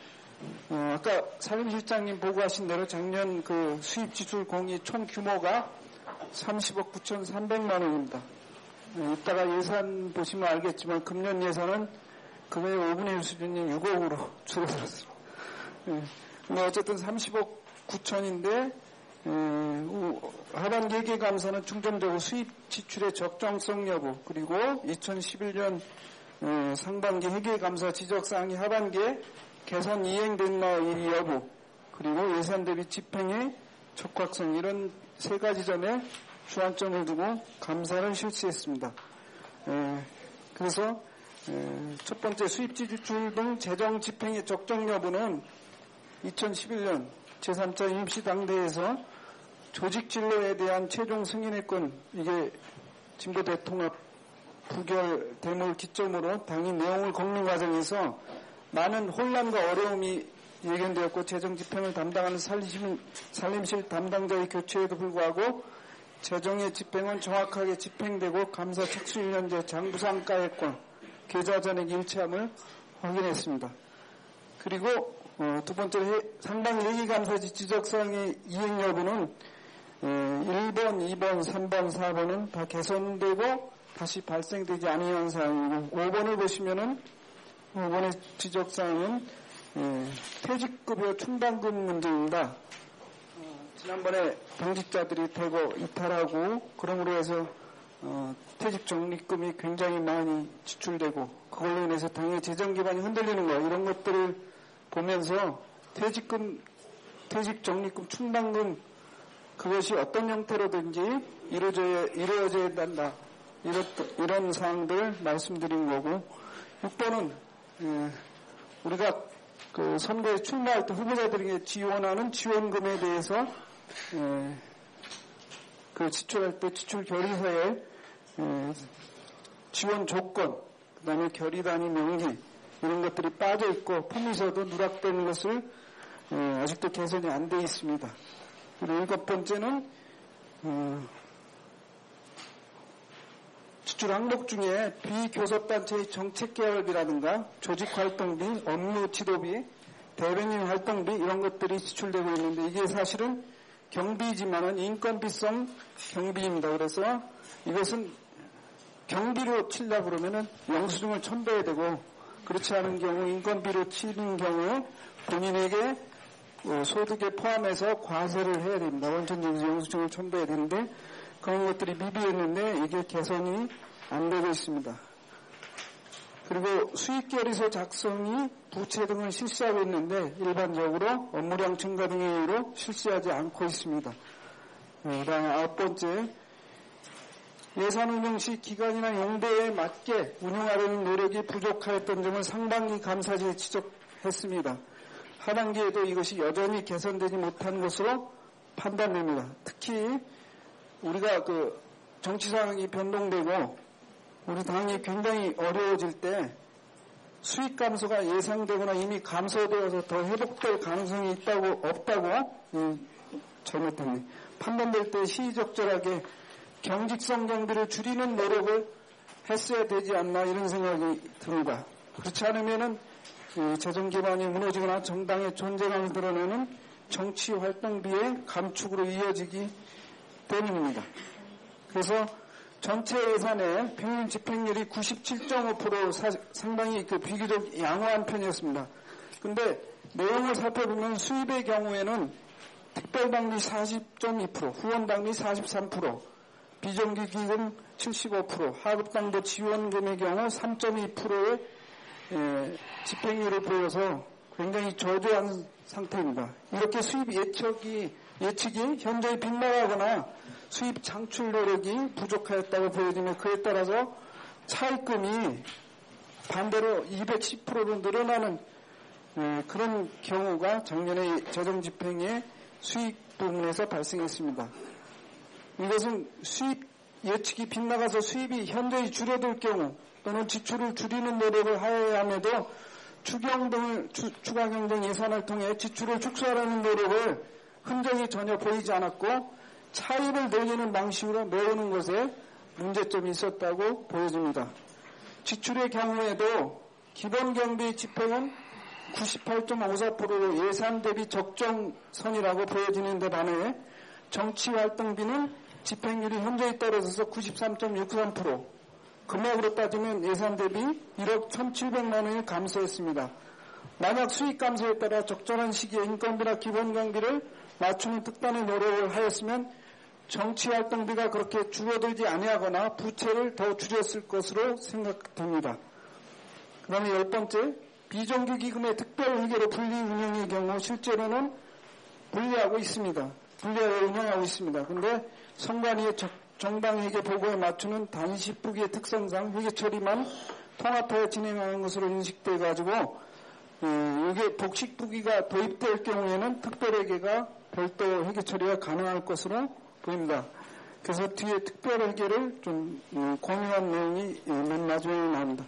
Speaker 7: 아까 산림실장님 보고하신 대로 작년 그 수입 지출 공이 총 규모가 30억 9,300만 원입니다. 이따가 예산 보시면 알겠지만 금년 예산은 금액의 5분의 1 수준인 6억으로 줄어들었습니다. 근데 어쨌든 30억 9천인데 하반기 회계감사는 중점적으로 수입 지출의 적정성 여부 그리고 2011년 상반기 회계감사 지적사항이 하반기에 개선 이행됐나 이 여부 그리고 예산 대비 집행의 적확성 이런 세 가지 점에 주안점을 두고 감사를 실시했습니다. 그래서 첫 번째 수입 지출 등 재정 집행의 적정 여부는 2011년 제3차 임시당대에서 조직진로에 대한 최종 승인의권 이게 진보 대통합 부결 됨을 기점으로 당이 내용을 걷는 과정에서 많은 혼란과 어려움이 예견되었고 재정 집행을 담당하는 산림실 담당자의 교체에도 불구하고 재정의 집행은 정확하게 집행되고 감사 착수 1년제 장부상가액과 계좌 잔액 일치함을 확인했습니다. 그리고 두 번째로 상당회계감사지 지적사항의 이행 여부는 1번, 2번, 3번, 4번은 다 개선되고 다시 발생되지 않은 사항이고 5번을 보시면은 5번의 지적사항은 퇴직급여 충당금 문제입니다. 지난번에 당직자들이 대거 이탈하고 그러므로 해서 퇴직 적립금이 굉장히 많이 지출되고 그걸로 인해서 당의 재정 기반이 흔들리는 거 이런 것들을 보면서 퇴직 적립금 충당금 그것이 어떤 형태로든지 이루어져야 한다. 이런 사항들 말씀드린 거고 6번은 우리가 그 선거에 출마할 때 후보자들에게 지원하는 지원금에 대해서 그 지출할 때 지출 결의서에 지원 조건, 그 다음에 결의단위 명기 이런 것들이 빠져 있고 품위서도 누락되는 것을 아직도 개선이 안 돼 있습니다. 그리고 7번째는 지출 항목 중에 비교섭단체의 정책개혁비라든가 조직활동비, 업무 지도비, 대변인 활동비 이런 것들이 지출되고 있는데 이게 사실은 경비지만은 인건비성 경비입니다. 그래서 이것은 경비로 치려고 그러면은 영수증을 첨부해야 되고 그렇지 않은 경우 인건비로 치는 경우에 본인에게 소득에 포함해서 과세를 해야 됩니다. 원천징수 영수증을 첨부해야 되는데 그런 것들이 미비했는데 이게 개선이 안 되고 있습니다. 그리고 수익결의서 작성이 부채 등을 실시하고 있는데 일반적으로 업무량 증가 등의 이유로 실시하지 않고 있습니다. 그다음에 9번째 예산 운영 시 기간이나 용도에 맞게 운영하려는 노력이 부족하였던 점을 상반기 감사지에 지적했습니다. 하반기에도 이것이 여전히 개선되지 못한 것으로 판단됩니다. 특히 우리가 그 정치 상황이 변동되고 우리 당이 굉장히 어려워질 때 수익 감소가 예상되거나 이미 감소되어서 더 회복될 가능성이 있다고 없다고 잘못했네. 판단될 때 시의적절하게 경직성 경비를 줄이는 노력을 했어야 되지 않나 이런 생각이 듭니다. 그렇지 않으면은 재정 기반이 무너지거나 정당의 존재감을 드러내는 정치 활동비의 감축으로 이어지기 때문입니다. 그래서 전체 예산의 평균 집행률이 97.5% 상당히 비교적 양호한 편이었습니다. 그런데 내용을 살펴보면 수입의 경우에는 특별당비 40.2%, 후원당비 43%, 비정규기금 75%, 하급당도 지원금의 경우 3.2%의 집행률을 보여서 굉장히 저조한 상태입니다. 이렇게 수입 예측이 현저히 빗나가거나 수입 창출 노력이 부족하였다고 보여지며 그에 따라서 차입금이 반대로 210%로 늘어나는 그런 경우가 작년에 재정 집행의 수입 부분에서 발생했습니다. 이것은 수입 예측이 빗나가서 수입이 현저히 줄어들 경우 또는 지출을 줄이는 노력을 하여야 함에도 추가 경정 예산을 통해 지출을 축소하려는 노력을 흔적이 전혀 보이지 않았고 차입을 늘리는 방식으로 메우는 것에 문제점이 있었다고 보여집니다. 지출의 경우에도 기본 경비 집행은 98.54%로 예산 대비 적정선이라고 보여지는 데 반해 정치활동비는 집행률이 현저히 떨어져서 93.63%, 금액으로 따지면 예산 대비 1억 1,700만 원이 감소했습니다. 만약 수익 감소에 따라 적절한 시기에 인건비나 기본 경비를 맞추는 특단의 노력을 하였으면 정치활동비가 그렇게 줄어들지 아니하거나 부채를 더 줄였을 것으로 생각됩니다. 그 다음에 10번째, 비정규 기금의 특별 회계로 분리 운영의 경우 실제로는 분리하고 있습니다. 분리하여 운영하고 있습니다. 그런데 선관위의 정당 회계 보고에 맞추는 단시부기의 특성상 회계 처리만 통합하여 진행하는 것으로 인식돼 가지고 이게 복식부기가 도입될 경우에는 특별회계가 별도 회계 처리가 가능할 것으로 보입니다. 그래서 뒤에 특별회계를 좀 공유한 내용이 맨 마지막에 나옵니다.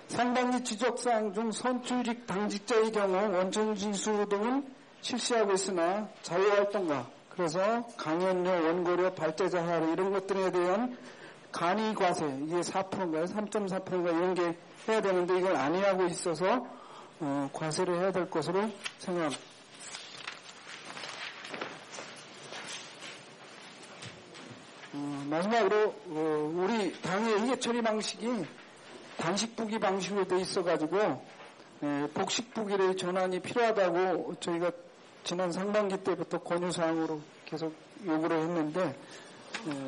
Speaker 7: 상반기 지적사항 중 선출직 당직자의 경우 원천징수 등은 실시하고 있으나 자유활동가, 그래서 강연료, 원고료, 발제자 하루 이런 것들에 대한 간이과세, 이게 4%인가요? 3.4%인가 이런 게 해야 되는데 이걸 안 하고 있어서 과세를 해야 될 것으로 생각합니다. 마지막으로 우리 당의 회계 처리 방식이 단식부기 방식으로 돼 있어가지고 복식부기의 전환이 필요하다고 저희가 지난 상반기 때부터 권유사항으로 계속 요구를 했는데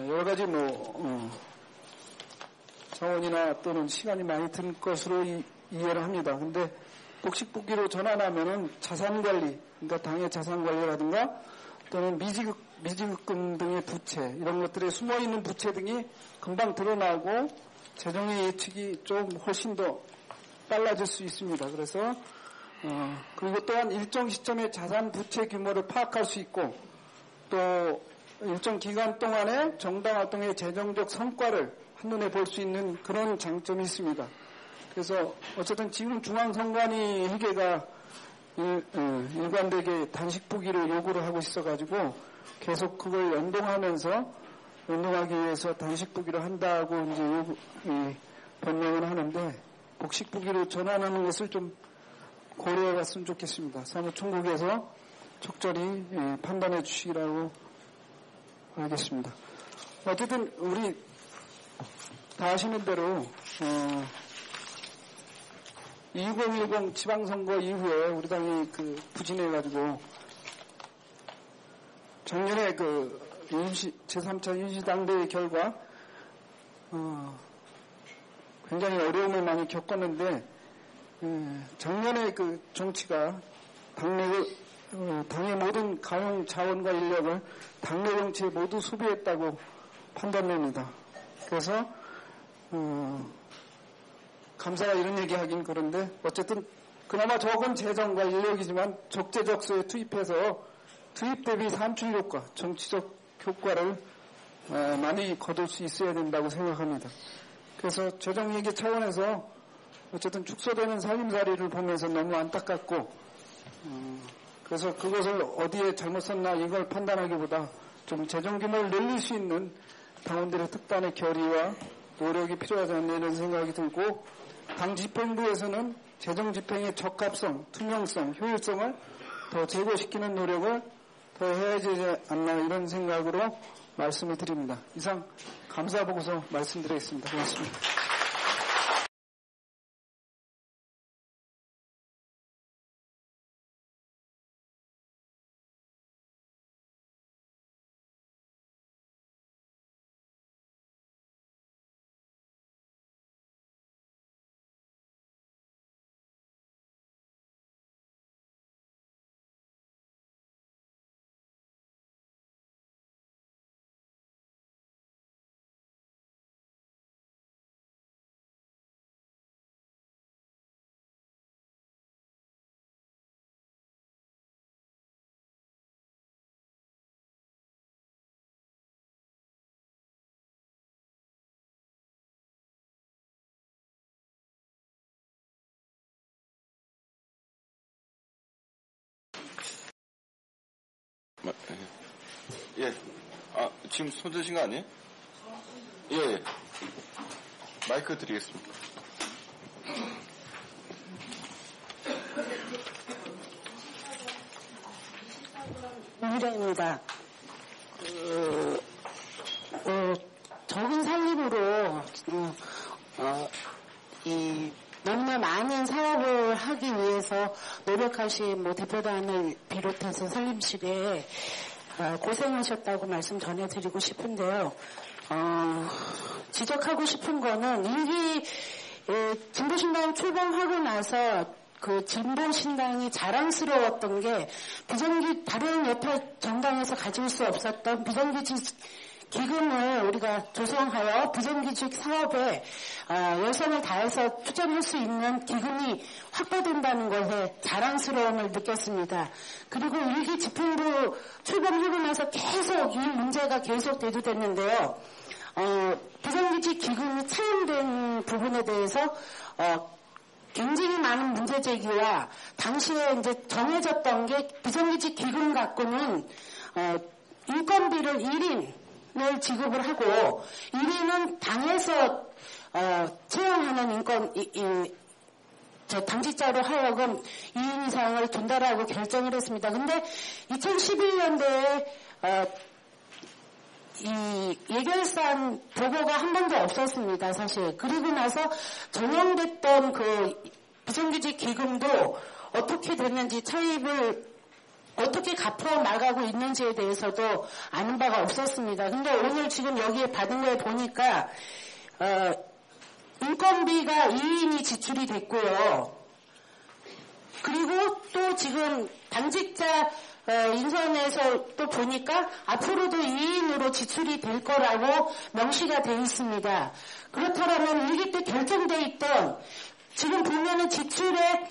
Speaker 7: 여러 가지 자원이나 또는 시간이 많이 들 것으로 이해를 합니다. 근데 복식부기로 전환하면은 자산관리, 그러니까 당의 자산관리라든가 또는 미지급금 등의 부채, 이런 것들에 숨어있는 부채 등이 금방 드러나고 재정의 예측이 좀 훨씬 더 빨라질 수 있습니다. 그래서 그리고 또한 일정 시점에 자산 부채 규모를 파악할 수 있고 또 일정 기간 동안에 정당 활동의 재정적 성과를 한눈에 볼 수 있는 그런 장점이 있습니다. 그래서 어쨌든 지금 중앙선관위 회계가 일관되게 단식부기를 요구를 하고 있어가지고 계속 그걸 연동하기 위해서 단식부기를 한다고 이제 변명을 하는데 복식부기로 전환하는 것을 좀 고려해 봤으면 좋겠습니다. 사무총국에서 적절히 판단해 주시기라고 알겠습니다. 어쨌든 우리 다 아시는 대로 2010 지방선거 이후에 우리 당이 부진해가지고 작년에 제3차 임시당대회 결과 굉장히 어려움을 많이 겪었는데 작년에 정치가 당의 모든 가용 자원과 인력을 당내 정치에 모두 소비했다고 판단됩니다. 그래서 감사가 이런 얘기하긴 그런데 어쨌든 그나마 적은 재정과 인력이지만 적재적소에 투입해서 투입 대비 산출 효과, 정치적 효과를 많이 거둘 수 있어야 된다고 생각합니다. 그래서 재정예계 차원에서 어쨌든 축소되는 살림살이를 보면서 너무 안타깝고 그래서 그것을 어디에 잘못 썼나 이걸 판단하기보다 좀 재정 규모를 늘릴 수 있는 당원들의 특단의 결의와 노력이 필요하지 않나 이런 생각이 들고 당 집행부에서는 재정 집행의 적합성, 투명성, 효율성을 더 제고시키는 노력을 더 해야 되지 않나 이런 생각으로 말씀을 드립니다. 이상 감사보고서 말씀드리겠습니다. 고맙습니다.
Speaker 2: 예. 지금 손 드신 거 아니에요? 예. 마이크 드리겠습니다.
Speaker 8: 유래입니다. 적은 살림으로 너무나 많은 사업을 하기 위해서 노력하신 대표단을 비롯해서 살림실에 고생하셨다고 말씀 전해드리고 싶은데요. 지적하고 싶은 거는 일기 진보신당 출범하고 나서 그 진보신당이 자랑스러웠던 게 다른 옆에 정당에서 가질 수 없었던 비정규직 기금을 우리가 조성하여 비정규직 사업에 열성을 다해서 투자할 수 있는 기금이 확보된다는 것에 자랑스러움을 느꼈습니다. 그리고 일기 집행부 출범하고 나서 계속 이 문제가 계속 대두됐는데요. 비정규직 기금이 차용된 부분에 대해서 굉장히 많은 문제 제기와 당시에 이제 정해졌던 게 비정규직 기금 갖고는 인건비를 1인을 지급을 하고 1인은 당에서 채용하는 당직자로 하여금 2인 이상을 둔다라고 결정을 했습니다. 근데 2011년도에 이 예결산 보고가 한 번도 없었습니다, 사실. 그리고 나서 전용됐던 그 비정규직 기금도 어떻게 됐는지 차입을 어떻게 갚아 나가고 있는지에 대해서도 아는 바가 없었습니다. 근데 오늘 지금 여기에 받은 거에 보니까 인건비가 2인이 지출이 됐고요. 그리고 또 지금 당직자 인선에서 또 보니까 앞으로도 2인으로 지출이 될 거라고 명시가 되어 있습니다. 그렇다면 일기 때 결정돼 있던 지금 보면은 지출의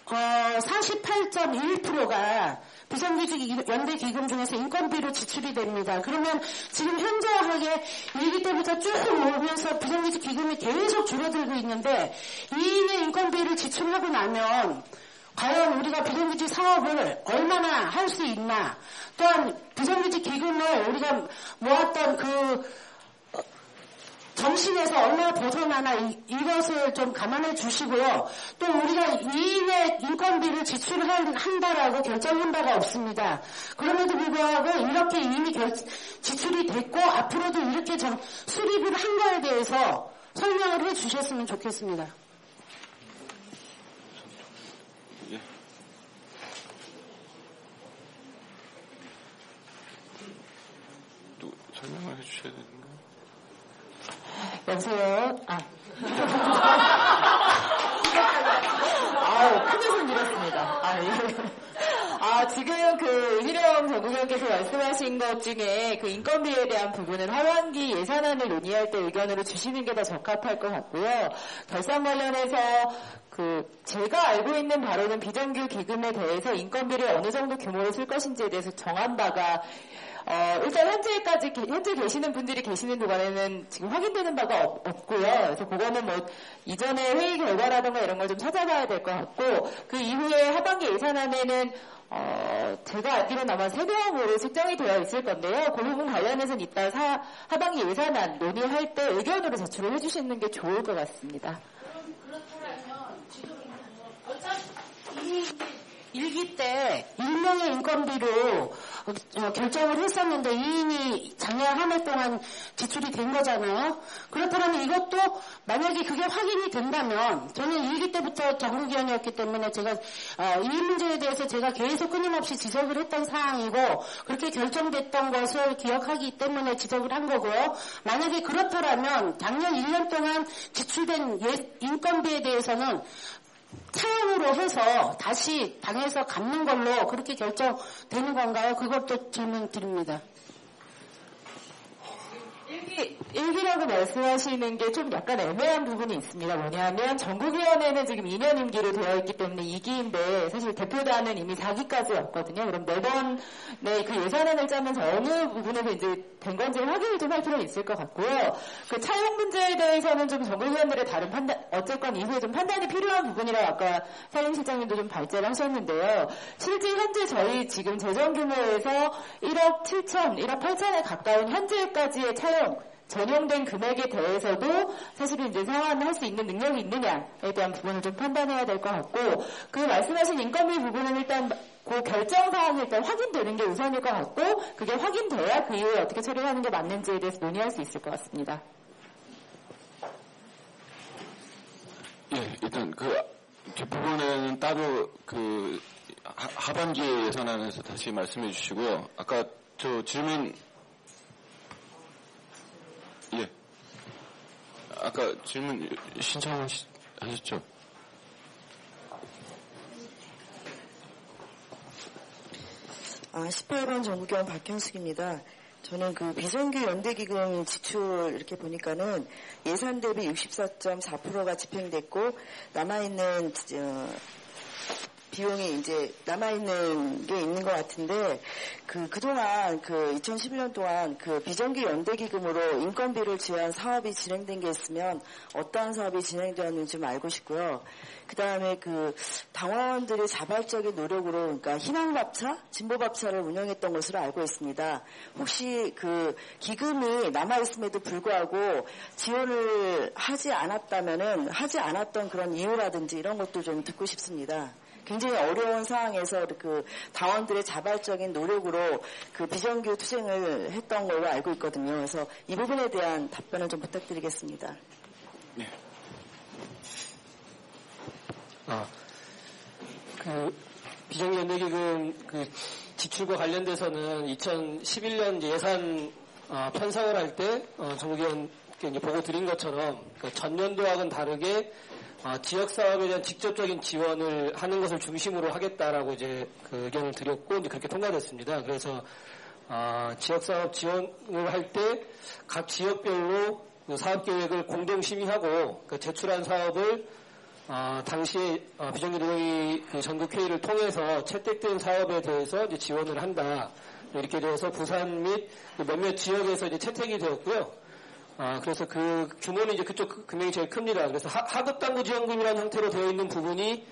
Speaker 8: 48.1%가 비정규직 연대 기금 중에서 인건비로 지출이 됩니다. 그러면 지금 현저하게 일기 때부터 쭉 오면서 비정규직 기금이 계속 줄어들고 있는데 2인의 인건비를 지출하고 나면 과연 우리가 비정규직 사업을 얼마나 할 수 있나, 또한 비정규직 기금을 우리가 모았던 그 정신에서 얼마나 벗어나나 이것을 좀 감안해 주시고요. 또 우리가 2인의 인건비를 지출한다라고 결정한 바가 없습니다. 그럼에도 불구하고 이렇게 이미 지출이 됐고 앞으로도 이렇게 수립을 한 거에 대해서 설명을 해 주셨으면 좋겠습니다.
Speaker 2: 설명을 해주셔야 되는 거예요?
Speaker 9: 여보세요? 크게 손 들었습니다. 지금 그 이희령 전국위원께서 말씀하신 것 중에 그 인건비에 대한 부분은 하반기 예산안을 논의할 때 의견으로 주시는 게 더 적합할 것 같고요. 결산 관련해서 제가 알고 있는 바로는 비정규 기금에 대해서 인건비를 어느 정도 규모로 쓸 것인지에 대해서 정한 바가 일단 현재 계시는 분들이 계시는 동안에는 지금 확인되는 바가 없고요. 그래서 그거는 이전에 회의 결과라든가 이런 걸 좀 찾아봐야 될 것 같고, 그 이후에 하반기 예산안에는 제가 알기로는 아마 3명으로 책정이 되어 있을 건데요. 그 부분 관련해서는 이따 하반기 예산안 논의할 때 의견으로 제출을 해주시는 게 좋을 것 같습니다.
Speaker 8: 그렇다면 지금 어차피 일기 때 1명의 인건비로 결정을 했었는데 2인이 작년 한 해 동안 지출이 된 거잖아요. 그렇다면 이것도 만약에 그게 확인이 된다면, 저는 일기 때부터 전국위원이었기 때문에 제가 이 문제에 대해서 제가 계속 끊임없이 지적을 했던 사항이고 그렇게 결정됐던 것을 기억하기 때문에 지적을 한 거고요. 만약에 그렇다면 작년 1년 동안 지출된 인건비에 대해서는 차용으로 해서 다시 당에서 갚는 걸로 그렇게 결정되는 건가요? 그것도 질문 드립니다.
Speaker 9: 일기라고 말씀하시는 게 좀 약간 애매한 부분이 있습니다. 뭐냐면 전국위원회는 지금 2년 임기로 되어 있기 때문에 2기인데 사실 대표단은 이미 4기까지였거든요. 그럼 매번에 그 예산안을 짜면서 어느 부분에서 이제 된 건지 확인을 좀 할 필요는 있을 것 같고요. 그 차용 문제에 대해서는 좀 전국위원들의 다른 판단, 어쨌건 이후에 좀 판단이 필요한 부분이라고 아까 사임실장님도 좀 발제를 하셨는데요. 실제 현재 저희 지금 재정 규모에서 1억 8천에 가까운 현재까지의 차용 전용된 금액에 대해서도 사실은 이제 상환할 수 있는 능력이 있느냐에 대한 부분을 좀 판단해야 될 것 같고, 그 말씀하신 인건비 부분은 일단 그 결정 사항이 일단 확인되는 게 우선일 것 같고, 그게 확인돼야 그 이후에 어떻게 처리하는 게 맞는지에 대해서 논의할 수 있을 것 같습니다.
Speaker 2: 예, 일단 그 뒷부분에는 따로 그 하반기 예산안에서 다시 말씀해 주시고요. 아까 저 질문, 예, 아까 질문 신청하셨죠?
Speaker 10: 아, 18번 전국위원 박현숙입니다. 저는 그 비정규 연대기금 지출 이렇게 보니까는 예산 대비 64.4%가 집행됐고 남아있는 비용이 이제 남아있는 게 있는 것 같은데, 그동안 2011년 동안 비정규 연대기금으로 인건비를 지원한 사업이 진행된 게 있으면 어떠한 사업이 진행되었는지 좀 알고 싶고요. 그 다음에 당원들이 자발적인 노력으로, 그러니까 희망밥차, 진보밥차를 운영했던 것으로 알고 있습니다. 혹시 기금이 남아있음에도 불구하고 지원을 하지 않았던 그런 이유라든지 이런 것도 좀 듣고 싶습니다. 굉장히 어려운 상황에서 당원들의 자발적인 노력으로 비정규 투쟁을 했던 걸로 알고 있거든요. 그래서 이 부분에 대한 답변을 좀 부탁드리겠습니다.
Speaker 2: 네.
Speaker 4: 비정규 연대기금 지출과 관련돼서는 2011년 예산 편성을 할 때 정부기관께 이제 보고 드린 것처럼 전년도하고는 다르게 지역 사업에 대한 직접적인 지원을 하는 것을 중심으로 하겠다라고 이제 의견을 드렸고 이제 그렇게 통과됐습니다. 그래서 지역 사업 지원을 할 때 각 지역별로 사업 계획을 공동 심의하고 제출한 사업을 당시에 비정규 노동위 전국 회의를 통해서 채택된 사업에 대해서 이제 지원을 한다. 이렇게 돼서 부산 및 몇몇 지역에서 이제 채택이 되었고요. 그래서 규모는 이제 그쪽 금액이 제일 큽니다. 그래서 하급당구 지원금이라는 형태로 되어 있는 부분이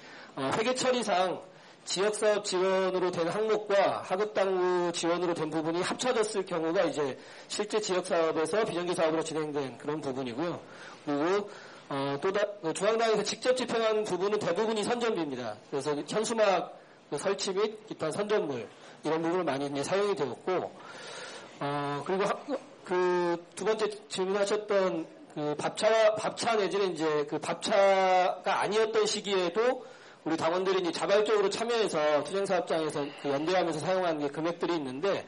Speaker 4: 회계 처리상 지역사업 지원으로 된 항목과 하급당구 지원으로 된 부분이 합쳐졌을 경우가 이제 실제 지역사업에서 비정규 사업으로 진행된 그런 부분이고요. 그리고 중앙당에서 직접 집행한 부분은 대부분이 선전비입니다. 그래서 현수막 설치 및 기타 선전물 이런 부분을 많이 이제 사용이 되었고, 그리고 두 번째 질문하셨던 밥차 내지는 이제 밥차가 아니었던 시기에도 우리 당원들이 이제 자발적으로 참여해서 투쟁사업장에서 연대하면서 사용한 금액들이 있는데,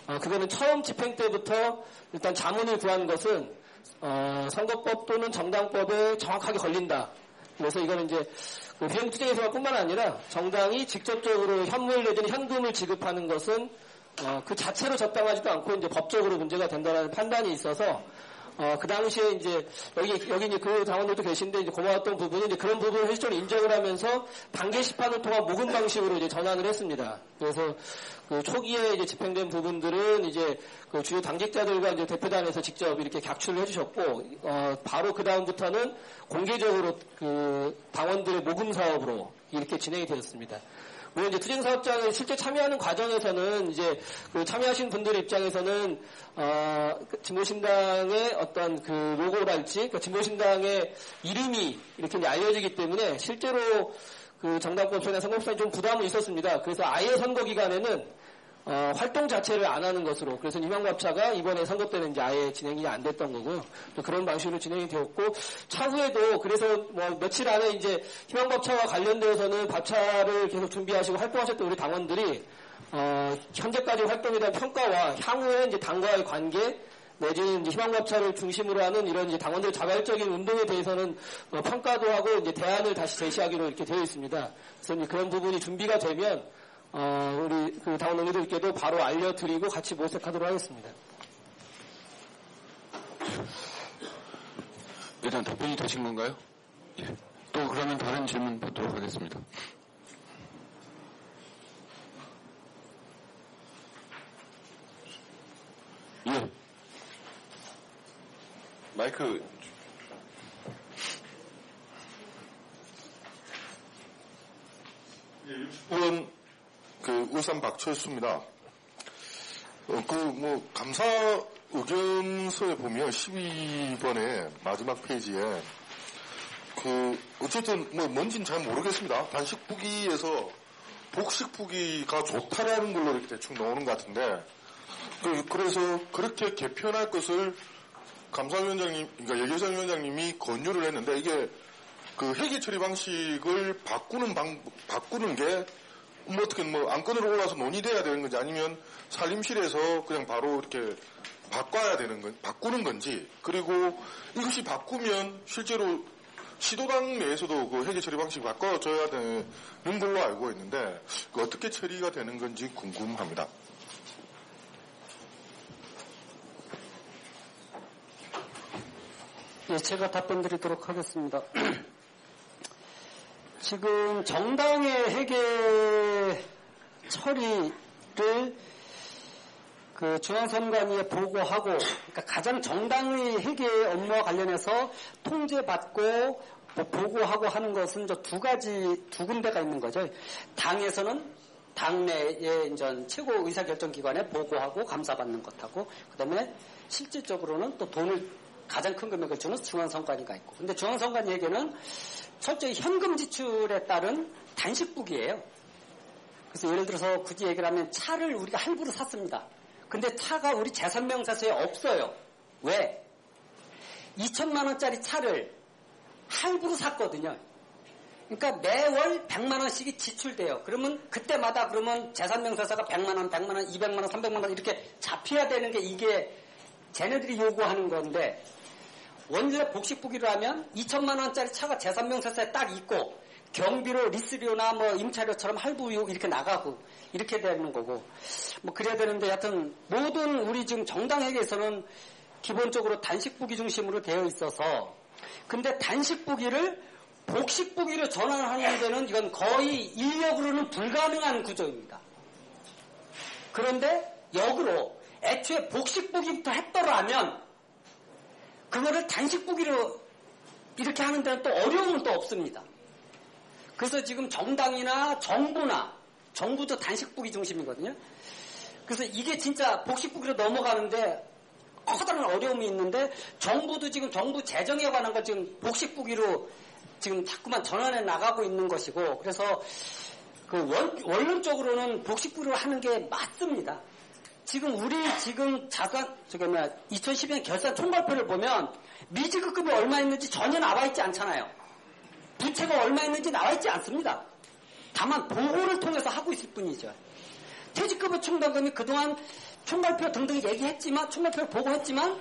Speaker 4: 그거는 처음 집행 때부터 일단 자문을 구한 것은 선거법 또는 정당법에 정확하게 걸린다. 그래서 이거는 이제 비정투쟁에서만 뿐만 아니라 정당이 직접적으로 현물 내지는 현금을 지급하는 것은 그 자체로 적당하지도 않고 이제 법적으로 문제가 된다는 판단이 있어서 그 당시에 이제 여기 이제 그 당원들도 계신데 이제 고마웠던 부분은 이제 그런 부분을 실질적으로 인정을 하면서 단계 시판을 통한 모금 방식으로 이제 전환을 했습니다. 그래서 초기에 이제 집행된 부분들은 이제 주요 당직자들과 이제 대표단에서 직접 이렇게 객출을 해주셨고, 바로 그 다음부터는 공개적으로 당원들의 모금 사업으로 이렇게 진행이 되었습니다. 물론 이제 투쟁사업장에 실제 참여하는 과정에서는 이제 참여하신 분들 입장에서는 진보신당의 어떤 로고랄지, 그러니까 진보신당의 이름이 이렇게 이제 알려지기 때문에 실제로 정당법상이나 선거법상에 좀 부담은 있었습니다. 그래서 아예 선거 기간에는 활동 자체를 안 하는 것으로, 그래서 희망밥차가 이번에 선거 때는 이제 아예 진행이 안 됐던 거고요. 또 그런 방식으로 진행이 되었고, 차후에도 그래서 며칠 안에 이제 희망밥차와 관련되어서는 밥차를 계속 준비하시고 활동하셨던 우리 당원들이 현재까지 활동에 대한 평가와 향후에 이제 당과의 관계 내지는 이제 희망밥차를 중심으로 하는 이런 이제 당원들 자발적인 운동에 대해서는 평가도 하고 이제 대안을 다시 제시하기로 이렇게 되어 있습니다. 그래서 이제 그런 부분이 준비가 되면 우리 당원 의원들께도 바로 알려드리고 같이 모색하도록 하겠습니다.
Speaker 2: 일단 답변이 되신 건가요? 예. 또 그러면 다른 질문 받도록 하겠습니다. 예.
Speaker 11: 마이크. 예, 울산 박철수입니다. 감사 의견서에 보면 12번에 마지막 페이지에 어쨌든 뭔지는 잘 모르겠습니다. 단식부기에서 복식부기가 좋다라는 걸로 이렇게 대충 나오는 것 같은데, 그래서 그렇게 개편할 것을 감사위원장님, 그러니까 예결상 위원장님이 권유를 했는데, 이게 회계 처리 방식을 바꾸는 게 어떻게 안건으로 올라와서 논의돼야 되는 건지, 아니면 산림실에서 그냥 바로 이렇게 바꾸는 건지, 그리고 이것이 바꾸면 실제로 시도당 내에서도 회계 처리 방식이 바꿔져야 되는 걸로 알고 있는데, 어떻게 처리가 되는 건지 궁금합니다.
Speaker 6: 예, 제가 답변 드리도록 하겠습니다. 지금 정당의 회계 처리를 그 중앙선관위에 보고하고, 그러니까 가장 정당의 회계 업무와 관련해서 통제받고 보고하고 하는 것은 두 군데가 있는 거죠. 당에서는 당내의 이제 최고 의사결정기관에 보고하고 감사받는 것하고, 그 다음에 실질적으로는 또 돈을 가장 큰 금액을 주는 중앙선관위가 있고. 근데 중앙선관위에게는 철저히 현금 지출에 따른 단식북이에요. 그래서 예를 들어서 굳이 얘기를 하면 차를 우리가 할부로 샀습니다. 근데 차가 우리 재산명세서에 없어요. 왜? 2천만 원짜리 차를 할부로 샀거든요. 그러니까 매월 100만 원씩이 지출돼요. 그러면 그때마다 그러면 재산명세서가 100만 원, 100만 원, 200만 원, 300만 원 이렇게 잡혀야 되는 게 이게 쟤네들이 요구하는 건데, 원래 복식부기로 하면 2천만 원짜리 차가 재산명세서에 딱 있고 경비로 리스료나 뭐 임차료처럼 할부요 이렇게 나가고 이렇게 되는 거고, 뭐 그래야 되는데, 하여튼 모든 우리 지금 정당회계에서는 기본적으로 단식부기 중심으로 되어 있어서, 근데 단식부기를 복식부기로 전환하는 데는 이건 거의 인력으로는 불가능한 구조입니다. 그런데 역으로 애초에 복식부기부터 했더라면 그거를 단식부기로 이렇게 하는 데는 또 어려움은 또 없습니다. 그래서 지금 정당이나 정부도 단식부기 중심이거든요. 그래서 이게 진짜 복식부기로 넘어가는데 커다란 어려움이 있는데, 정부도 지금 정부 재정에 관한 걸 지금 복식부기로 지금 자꾸만 전환해 나가고 있는 것이고, 그래서 그 원론적으로는 복식부기로 하는 게 맞습니다. 지금 우리 지금 2012년 결산 총괄표를 보면 미지급금이 얼마 있는지 전혀 나와 있지 않잖아요. 부채가 얼마 있는지 나와 있지 않습니다. 다만 보고를 통해서 하고 있을 뿐이죠. 퇴직급여 충당금이 그동안 총괄표 등등 얘기했지만, 총괄표를 보고했지만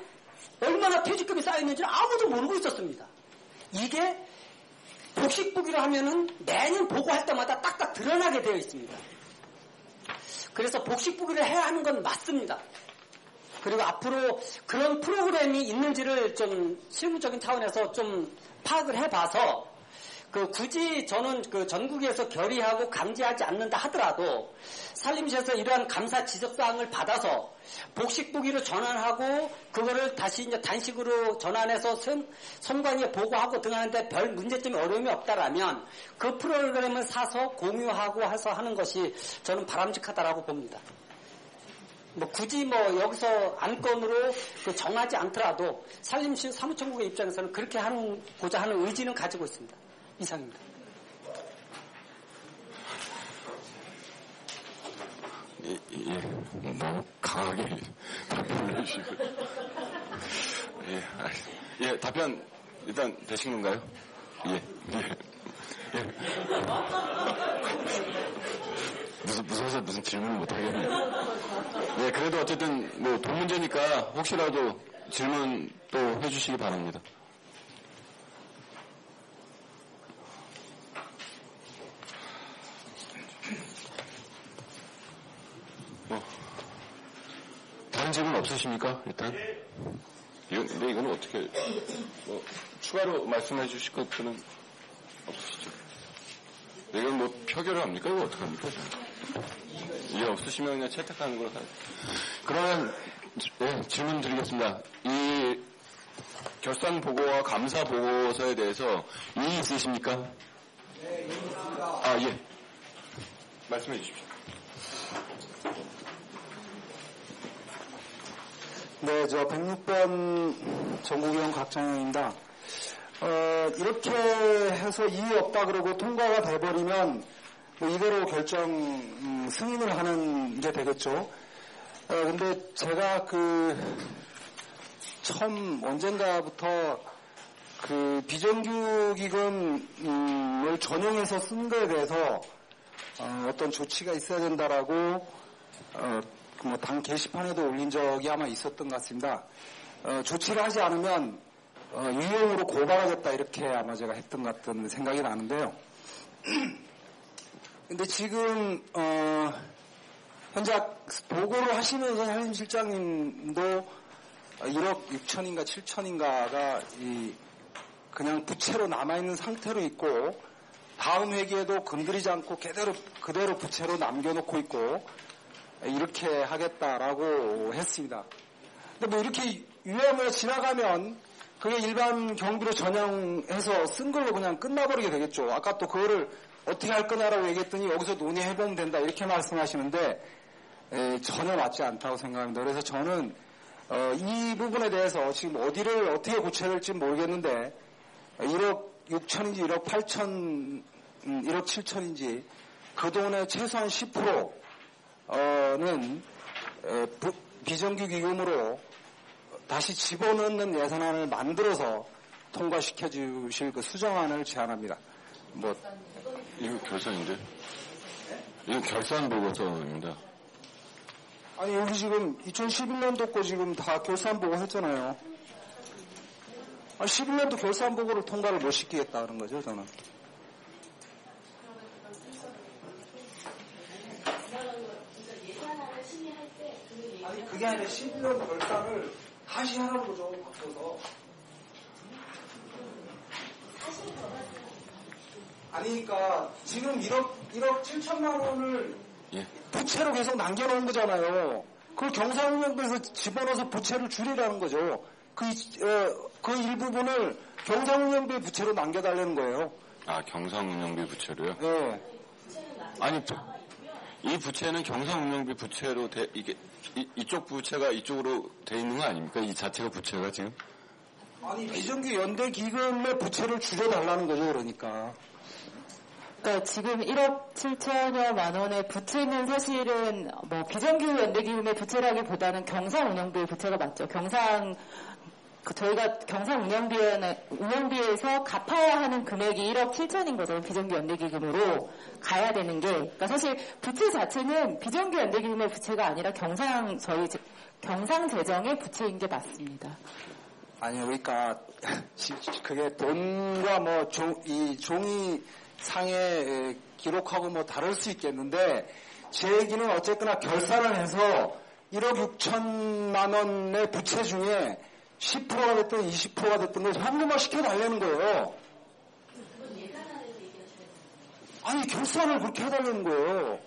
Speaker 6: 얼마나 퇴직금이 쌓여있는지를 아무도 모르고 있었습니다. 이게 복식부기로 하면은 매년 보고할 때마다 딱딱 드러나게 되어 있습니다. 그래서 복식부기를 해야 하는 건 맞습니다. 그리고 앞으로 그런 프로그램이 있는지를 좀 실무적인 차원에서 좀 파악을 해봐서, 굳이 저는 전국에서 결의하고 강제하지 않는다 하더라도 산림시에서 이러한 감사 지적사항을 받아서 복식부기로 전환하고 그거를 다시 이제 단식으로 전환해서 선관위에 보고하고 등하는데 별 문제점이 어려움이 없다라면 그 프로그램을 사서 공유하고 해서 하는 것이 저는 바람직하다라고 봅니다. 뭐 굳이 여기서 안건으로 정하지 않더라도 산림시 사무총국의 입장에서는 그렇게 하고자 하는 의지는 가지고 있습니다. 이상입니다.
Speaker 2: 예, 너무 강하게 답변을 해주시고. 예, 답변 일단 되신 건가요? 예. 무서워서 무슨 질문을 못하겠네요. 예, 그래도 어쨌든 돈 문제니까 혹시라도 질문 또 해주시기 바랍니다. 다른 질문 없으십니까? 일단. 근데 이거는 어떻게, 추가로 말씀해 주실 것들은 없으시죠? 이건 표결을 합니까? 이거 어떡합니까? 이게 없으시면 그냥 채택하는 걸로 가요. 그러면, 질문 드리겠습니다. 이 결산 보고와 감사 보고서에 대해서 이의 있으십니까? 네, 있습니다. 예. 말씀해 주십시오.
Speaker 7: 네, 저 106번 전국위원 곽정영입니다. 이렇게 해서 이의 없다 그러고 통과가 돼버리면 이대로 결정 승인을 하는 게 되겠죠. 근데 제가 처음 언젠가부터 비정규기금을 전용해서 쓴 거에 대해서 어떤 조치가 있어야 된다라고 당 게시판에도 올린 적이 아마 있었던 것 같습니다. 조치를 하지 않으면 유형으로 고발하겠다 이렇게 아마 제가 했던 것 같은 생각이 나는데요. 근데 지금 현재 보고를 하시면서 산림실장님도 1억 6천인가 7천인가가 그냥 부채로 남아있는 상태로 있고 다음 회기에도 건드리지 않고 그대로 부채로 남겨놓고 있고 이렇게 하겠다라고 했습니다. 근데 뭐 이렇게 유예무에 지나가면 그게 일반 경비로 전향해서 쓴 걸로 그냥 끝나버리게 되겠죠. 아까 또 그거를 어떻게 할 거냐라고 얘기했더니 여기서 논의해보면 된다 이렇게 말씀하시는데 전혀 맞지 않다고 생각합니다. 그래서 저는 이 부분에 대해서 지금 어디를 어떻게 고쳐야 될지 모르겠는데 1억 6천인지 1억 8천 1억 7천인지 그 돈의 최소한 10%는 비정규 기금으로 다시 집어넣는 예산안을 만들어서 통과시켜 주실 그 수정안을 제안합니다. 뭐
Speaker 2: 이거 결산인데? 이거 결산 보고서입니다.
Speaker 7: 아니 여기 지금 2011년도 거 지금 다 결산 보고 했잖아요. 11년도 결산 보고를 통과를 못 시키겠다는 거죠, 저는. 아니 그게 아니라 11년 결산을 다시 하라는 거죠, 바꿔서. 아니니까 지금 1억 7천만 원을 부채로 계속 남겨놓은 거잖아요. 그걸 경상운영부에서 집어넣어서 부채를 줄이라는 거죠. 그 일부분을 경상운영부의 부채로 남겨달라는 거예요.
Speaker 2: 아, 경상운영비 부채로요?
Speaker 7: 네.
Speaker 2: 아니, 이 부채는 경상운영비 부채로 이쪽 부채가 이쪽으로 돼 있는 거 아닙니까? 이 자체가 부채가 지금?
Speaker 7: 아니, 비정규 연대 기금의 부채를 줄여달라는 거죠, 그러니까.
Speaker 9: 그러니까 지금 1억 7천여만 원의 부채는 사실은 뭐 비정규 연대기금의 부채라기보다는 경상운영비의 부채가 맞죠. 저희가 경상운영비에서 갚아야 하는 금액이 1억 7천인 거죠. 비정규 연대기금으로 가야 되는 게. 그러니까 사실 부채 자체는 비정규 연대기금의 부채가 아니라 경상재정의 부채인 게 맞습니다.
Speaker 7: 아니요, 그러니까 그게 돈과 뭐 이 종이 상에 기록하고 뭐 다를 수 있겠는데 제 얘기는 어쨌거나 결산을 해서 1억 6천만 원의 부채 중에 10%가 됐든 20%가 됐든 걸 현금화 시켜달라는 거예요. 아니 결산을 그렇게 해달라는 거예요.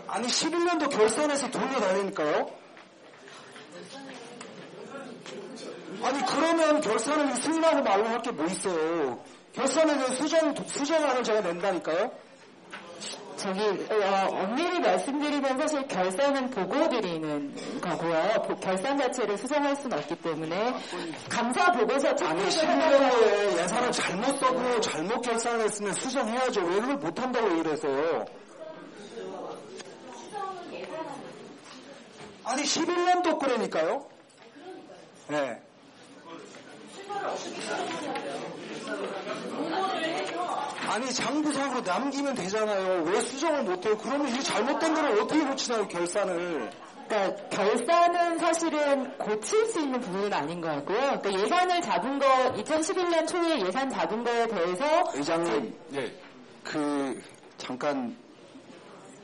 Speaker 7: 아니 11년도 결산해서 돌려달라니까요. 아니 그러면 결산을 승인하고 말로 할 게 뭐 있어요. 결산에 대한 수정안을 제가 낸다니까요.
Speaker 9: 엄밀히 말씀드리면 사실 결산은 보고 드리는 거고요. 결산 자체를 수정할 수는 없기 때문에 감사 보고서
Speaker 7: 아니 11년도에 예산을 잘못 써고 잘못 결산을 했으면 수정해야죠. 왜 그걸 못한다고 이래서요. 아니 11년도 거라니까요. 네. 아니 장부상으로 남기면 되잖아요. 왜 수정을 못해요? 그러면 이 잘못된 거를 어떻게 고치나요, 결산을.
Speaker 9: 그러니까 결산은 사실은 고칠 수 있는 부분은 아닌 것 같고요. 그러니까 예산을 잡은 거 2011년 초에 예산 잡은 거에 대해서
Speaker 7: 의장님, 잠깐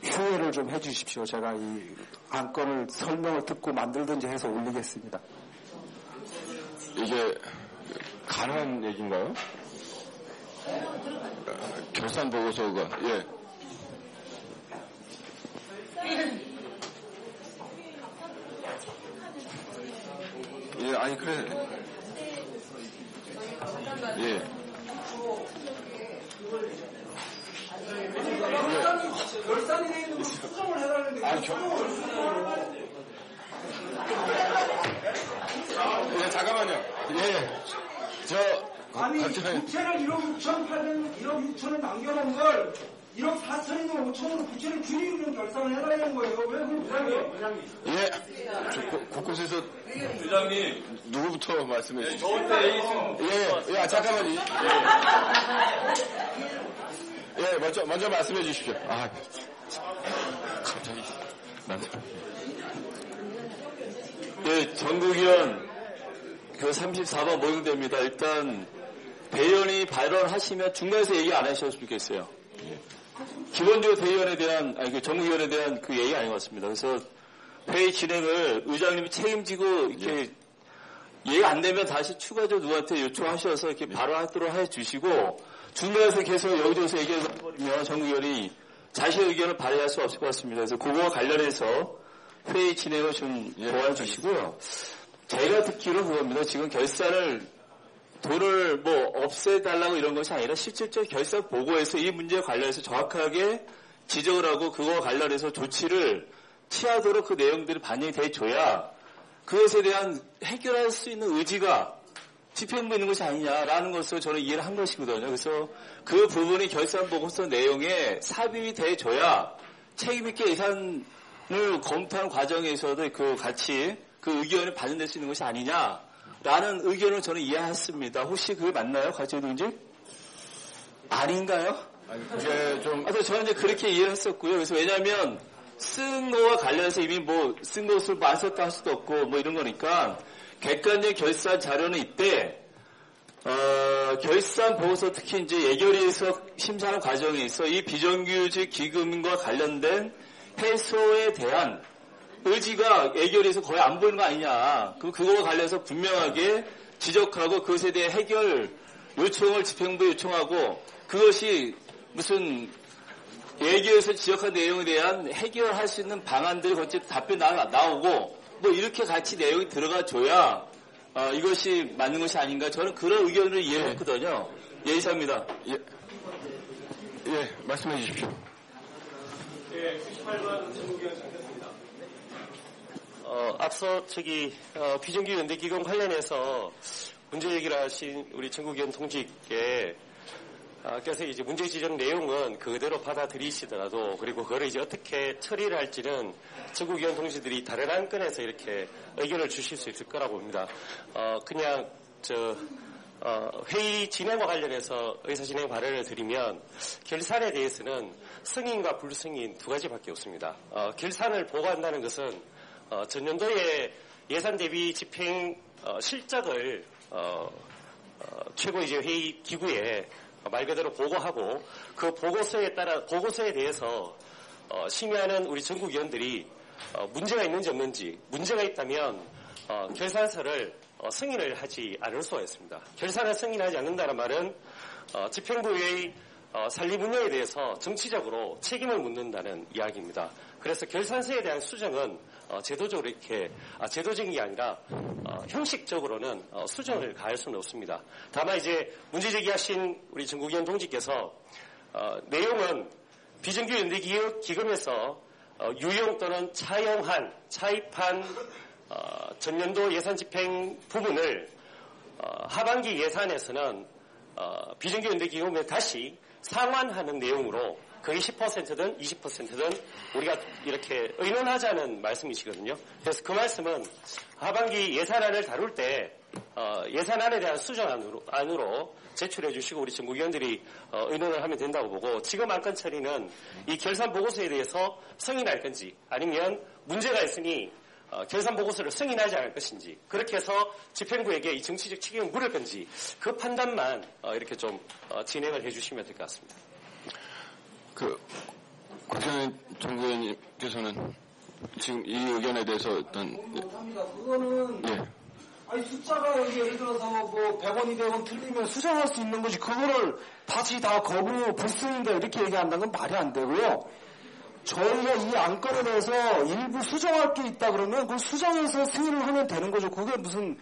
Speaker 7: 휴회를 좀 해주십시오. 제가 이 안건을 설명을 듣고 만들든지 해서 올리겠습니다.
Speaker 2: 이게 가능한 얘기인가요? 결산 보고서가 아니 그래
Speaker 7: 결산이 돼 있는 걸 수정을 해달라는데
Speaker 2: 잠깐만요.
Speaker 7: 아니 부채를 1억 6천을 남겨놓은 걸 1억 4천이나 5천으로 부채를 줄이는 결산을 해달라는 거예요. 왜 그걸 부장님?
Speaker 2: 곳곳에서 부장님 누구부터 말씀해 주시죠? 잠깐만요. 먼저 말씀해 주십시오. 갑자기
Speaker 12: 전국위원 34번 모형됩니다. 일단 대의원이 발언하시면 중간에서 얘기 안 하셨으면 좋겠어요. 기본적으로 대의원에 대한 전국위원에 대한 그 얘기 아닌 것 같습니다. 그래서 회의 진행을 의장님이 책임지고 이렇게 이해가 안 되면 다시 추가적으로 누구한테 요청하셔서 이렇게 바로 하도록 해주시고 중간에서 계속 여기저기서 얘기해버리면 정국위원이 자신의 의견을 발휘할 수 없을 것 같습니다. 그래서 그거와 관련해서 회의 진행을 좀 도와주시고요. 제가 듣기로 그겁니다. 지금 결산을 돈을 뭐 없애달라고 이런 것이 아니라 실질적 결산 보고에서 이 문제에 관련해서 정확하게 지적을 하고 그거와 관련해서 조치를 취하도록 그 내용들이 반영이 돼줘야 그것에 대한 해결할 수 있는 의지가 집행부에 있는 것이 아니냐라는 것을 저는 이해를 한 것이거든요. 그래서 그 부분이 결산보고서 내용에 삽입이 돼줘야 책임있게 예산을 검토하는 과정에서도 그 같이 그 의견이 반영될 수 있는 것이 아니냐라는 의견을 저는 이해했습니다. 혹시 그게 맞나요? 과제동지? 아닌가요?
Speaker 11: 아니, 그게 좀.
Speaker 12: 저는 이제 그렇게 이해를 했었고요. 그래서 왜냐하면 쓴 거와 관련해서 이미 뭐 쓴 것을 안 썼다 할 수도 없고 뭐 이런 거니까 객관적 결산 자료는 이때 결산 보고서 특히 이제 예결위에서 심사하는 과정에 있어 이 비정규직 기금과 관련된 해소에 대한 의지가 예결위에서 거의 안 보이는 거 아니냐. 그거와 관련해서 분명하게 지적하고 그것에 대해 해결 요청을 집행부에 요청하고 그것이 무슨 예결위에서 지적한 내용에 대한 해결할 수 있는 방안들이 거치 답변 나오고 뭐 이렇게 같이 내용이 들어가 줘야 이것이 맞는 것이 아닌가 저는 그런 의견을 이해했거든요. 예, 이상입니다.
Speaker 2: 예, 말씀해 주십시오.
Speaker 13: 예, 98번 정국위원 찾겠습니다. 앞서 비정규 연대기금 관련해서 문제 얘기를 하신 우리 정국위원 동지께 그래서 이제 문제 지적 내용은 그대로 받아들이시더라도 그리고 그거를 이제 어떻게 처리를 할지는 정국위원 동지들이 다른 안건에서 이렇게 의견을 주실 수 있을 거라고 봅니다. 그냥 회의 진행과 관련해서 의사진행 발언을 드리면 결산에 대해서는 승인과 불승인 두 가지밖에 없습니다. 결산을 보고한다는 것은 전년도의 예산 대비 집행 실적을 최고 이제 회의 기구에 말 그대로 보고하고 그 보고서에 대해서 심의하는 우리 전국위원들이 문제가 있는지 없는지 문제가 있다면 결산서를 승인을 하지 않을 수가 있습니다. 결산을 승인하지 않는다는 말은 집행부의 산립 운영에 대해서 정치적으로 책임을 묻는다는 이야기입니다. 그래서 결산서에 대한 수정은 제도적으로 이렇게 제도적인 게 아니라 형식적으로는 수정을 가할 수는 없습니다. 다만 이제 문제 제기하신 우리 정국위원 동지께서 내용은 비정규 연대기금에서 유용 또는 차입한 전년도 예산 집행 부분을 하반기 예산에서는 비정규 연대기금에 다시 상환하는 내용으로 거의 10%든 20%든 우리가 이렇게 의논하자는 말씀이시거든요. 그래서 그 말씀은 하반기 예산안을 다룰 때 예산안에 대한 수정안으로 제출해 주시고 우리 정국위원들이 의논을 하면 된다고 보고 지금 안건 처리는 이 결산 보고서에 대해서 승인할 건지 아니면 문제가 있으니 결산 보고서를 승인하지 않을 것인지 그렇게 해서 집행부에게 이 정치적 책임을 물을 건지 그 판단만 이렇게 좀 진행을 해 주시면 될 것 같습니다.
Speaker 2: 곽상현 정국위원님께서는 지금 이 의견에 대해서 어떤
Speaker 3: 그거는 아니 숫자가 여기 예를 들어서 뭐 100원이 100원 틀리면 수정할 수 있는 거지 그거를 다시 다 거부 불승인다 이렇게 얘기한다는 건 말이 안 되고요. 저희가 이 안건에 대해서 일부 수정할 게 있다 그러면 그걸 수정해서 승인을 하면 되는 거죠. 그게 무슨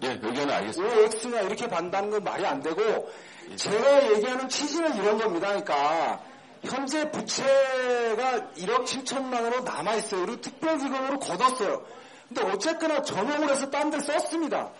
Speaker 2: 의견은 알겠습니다.
Speaker 3: OX나 이렇게 반다는 건 말이 안 되고 제가 얘기하는 취지는 이런 겁니다. 그러니까 현재 부채가 1억 7천만 원으로 남아있어요. 그리고 특별기금으로 걷었어요. 근데 어쨌거나 전용을 해서 딴 데 썼습니다.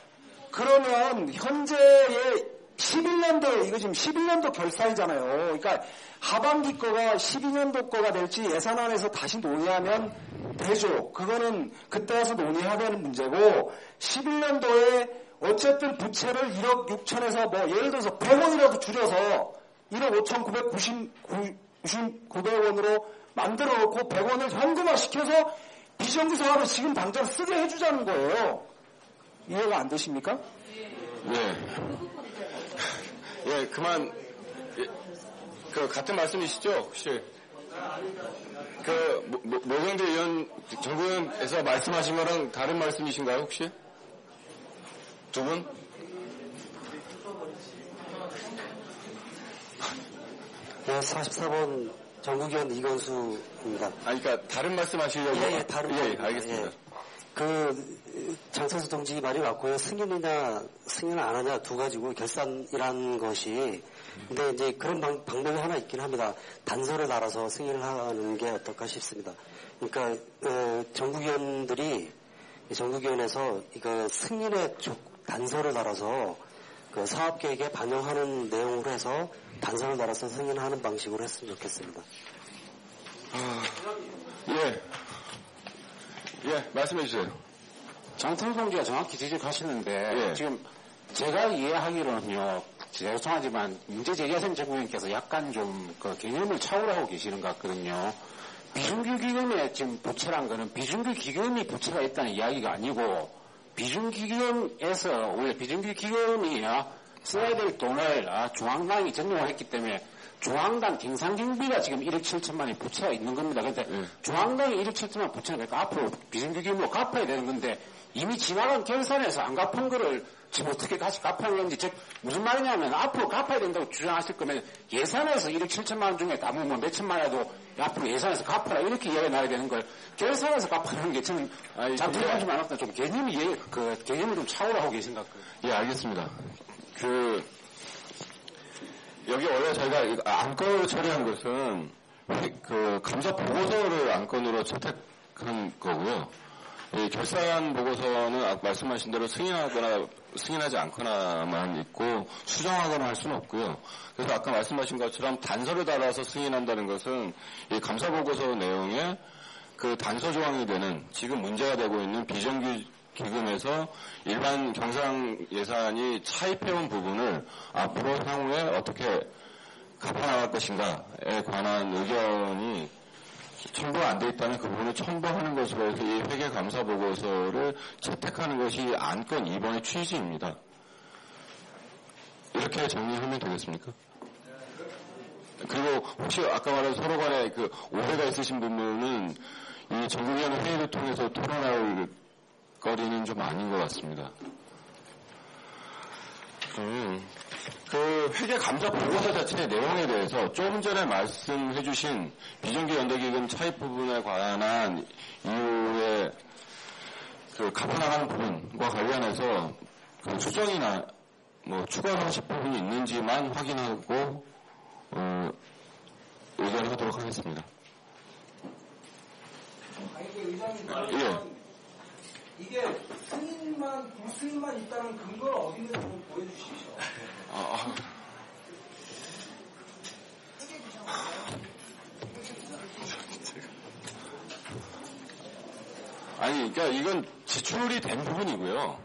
Speaker 3: 그러면 현재의 11년도에 이거 지금 11년도 결산이잖아요. 그러니까 하반기 거가 12년도 거가 될지 예산안에서 다시 논의하면 되죠. 그거는 그때 와서 논의해야 되는 문제고 11년도에 어쨌든 부채를 1억 6천에서 뭐 예를 들어서 100원이라도 줄여서 1억 5,999원으로 만들어 놓고 100원을 현금화 시켜서 비정규 사업을 지금 당장 쓰게 해주자는 거예요. 이해가 안 되십니까?
Speaker 2: 그만, 같은 말씀이시죠? 혹시? 노정재 의원 정부에서 말씀하신 거랑 다른 말씀이신가요, 혹시? 두 분?
Speaker 14: 네, 44번 전국위원 이건수입니다.
Speaker 2: 그러니까 다른 말씀하시려고?
Speaker 14: 예, 다른 거.
Speaker 2: 예, 알겠습니다.
Speaker 14: 장선수 동지 말이 맞고요. 승인이나 승인을 안 하냐 두 가지고 결산이라는 것이. 근데 이제 그런 방법이 하나 있긴 합니다. 단서를 달아서 승인을 하는 게 어떨까 싶습니다. 그러니까 전국위원회에서 이거 승인의 단서를 달아서 그 사업 계획에 반영하는 내용으로 해서 단서를 달아서 승인하는 방식으로 했으면 좋겠습니다.
Speaker 2: 예, 말씀해 주세요.
Speaker 3: 장선수 동지가 정확히 지적하시는데 지금 제가 이해하기로는요. 죄송하지만 문제 제기하신 정부님께서 약간 좀 그 개념을 차별하고 계시는 것 같거든요. 비준규 기금의 지금 부채란 거는 비준규 기금이 부채가 있다는 이야기가 아니고 비준규 기금에서 원래 비준규 기금이 써야 될 돈을 중앙당이 전용을 했기 때문에 중앙당 경상경비가 지금 1억 7천만이 부채가 있는 겁니다. 그런데 중앙당이 1억 7천만 부채는 그러니까 앞으로 비준규 기금으로 갚아야 되는 건데 이미 지나간 결산에서 안 갚은 거를 지금 어떻게 다시 갚아야 되는지, 즉, 무슨 말이냐면, 앞으로 갚아야 된다고 주장하실 거면, 예산에서 1억 7천만 원 중에 남으면 몇 천만이라도 앞으로 예산에서 갚아라, 이렇게 이야기가 나야 되는 걸, 결산에서 갚아라는 게 저는, 잘 들어가지 않았다. 좀 개념을 좀 차오라고 계신 것 같고요.
Speaker 2: 예, 알겠습니다. 여기 원래 저희가 안건으로 처리한 것은, 감사 보고서를 안건으로 채택한 거고요. 이 결산 보고서는 말씀하신 대로 승인하거나 승인하지 않거나만 있고 수정하거나 할 수는 없고요. 그래서 아까 말씀하신 것처럼 단서를 달아서 승인한다는 것은 이 감사 보고서 내용에 그 단서 조항이 되는 지금 문제가 되고 있는 비정규 기금에서 일반 경상 예산이 차입해온 부분을 앞으로 향후에 어떻게 갚아나갈 것인가에 관한 의견이 첨부가 안 돼 있다면 그 부분을 첨부하는 것으로 해서 이 회계감사 보고서를 채택하는 것이 안건 2번의 취지입니다. 이렇게 정리하면 되겠습니까? 그리고 혹시 아까 말한 서로 간에 오해가 있으신 부분은 이 전국위원회 회의를 통해서 토론할 거리는 좀 아닌 것 같습니다. 회계 감사 보고서 자체의 내용에 대해서 조금 전에 말씀해 주신 비정규 연대기금 차입 부분에 관한 이후에 갚아나가는 부분과 관련해서 수정이나 추가하실 부분이 있는지만 확인하고 의견을 하도록 하겠습니다.
Speaker 15: 이게 승인만, 불승인만 있다는 근거를 어디 있는지 좀 보여주십시오.
Speaker 2: 그러니까 이건 지출이 된 부분이고요.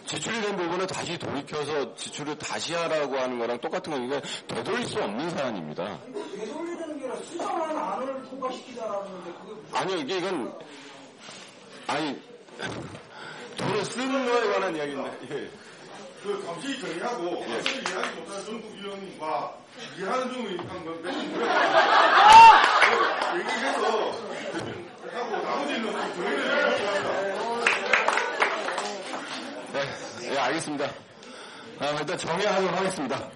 Speaker 2: 지출이 된 부분을 다시 돌이켜서 지출을 다시 하라고 하는 거랑 똑같은 거니까 되돌릴 수 없는 사안입니다.
Speaker 15: 되돌리는 게 아니라 수정한 안을 통과시키자라는 건데 그게
Speaker 2: 이건 돈을 쓰는 거에 관한 이야기인데.
Speaker 11: 감시 정리하고 감시를 이해하지 못하는 전국위원과 이해하는 중에 있는 건데 얘기해서 하고 나머지는 정리를
Speaker 2: 네, 알겠습니다. 일단 정리하도록 하겠습니다.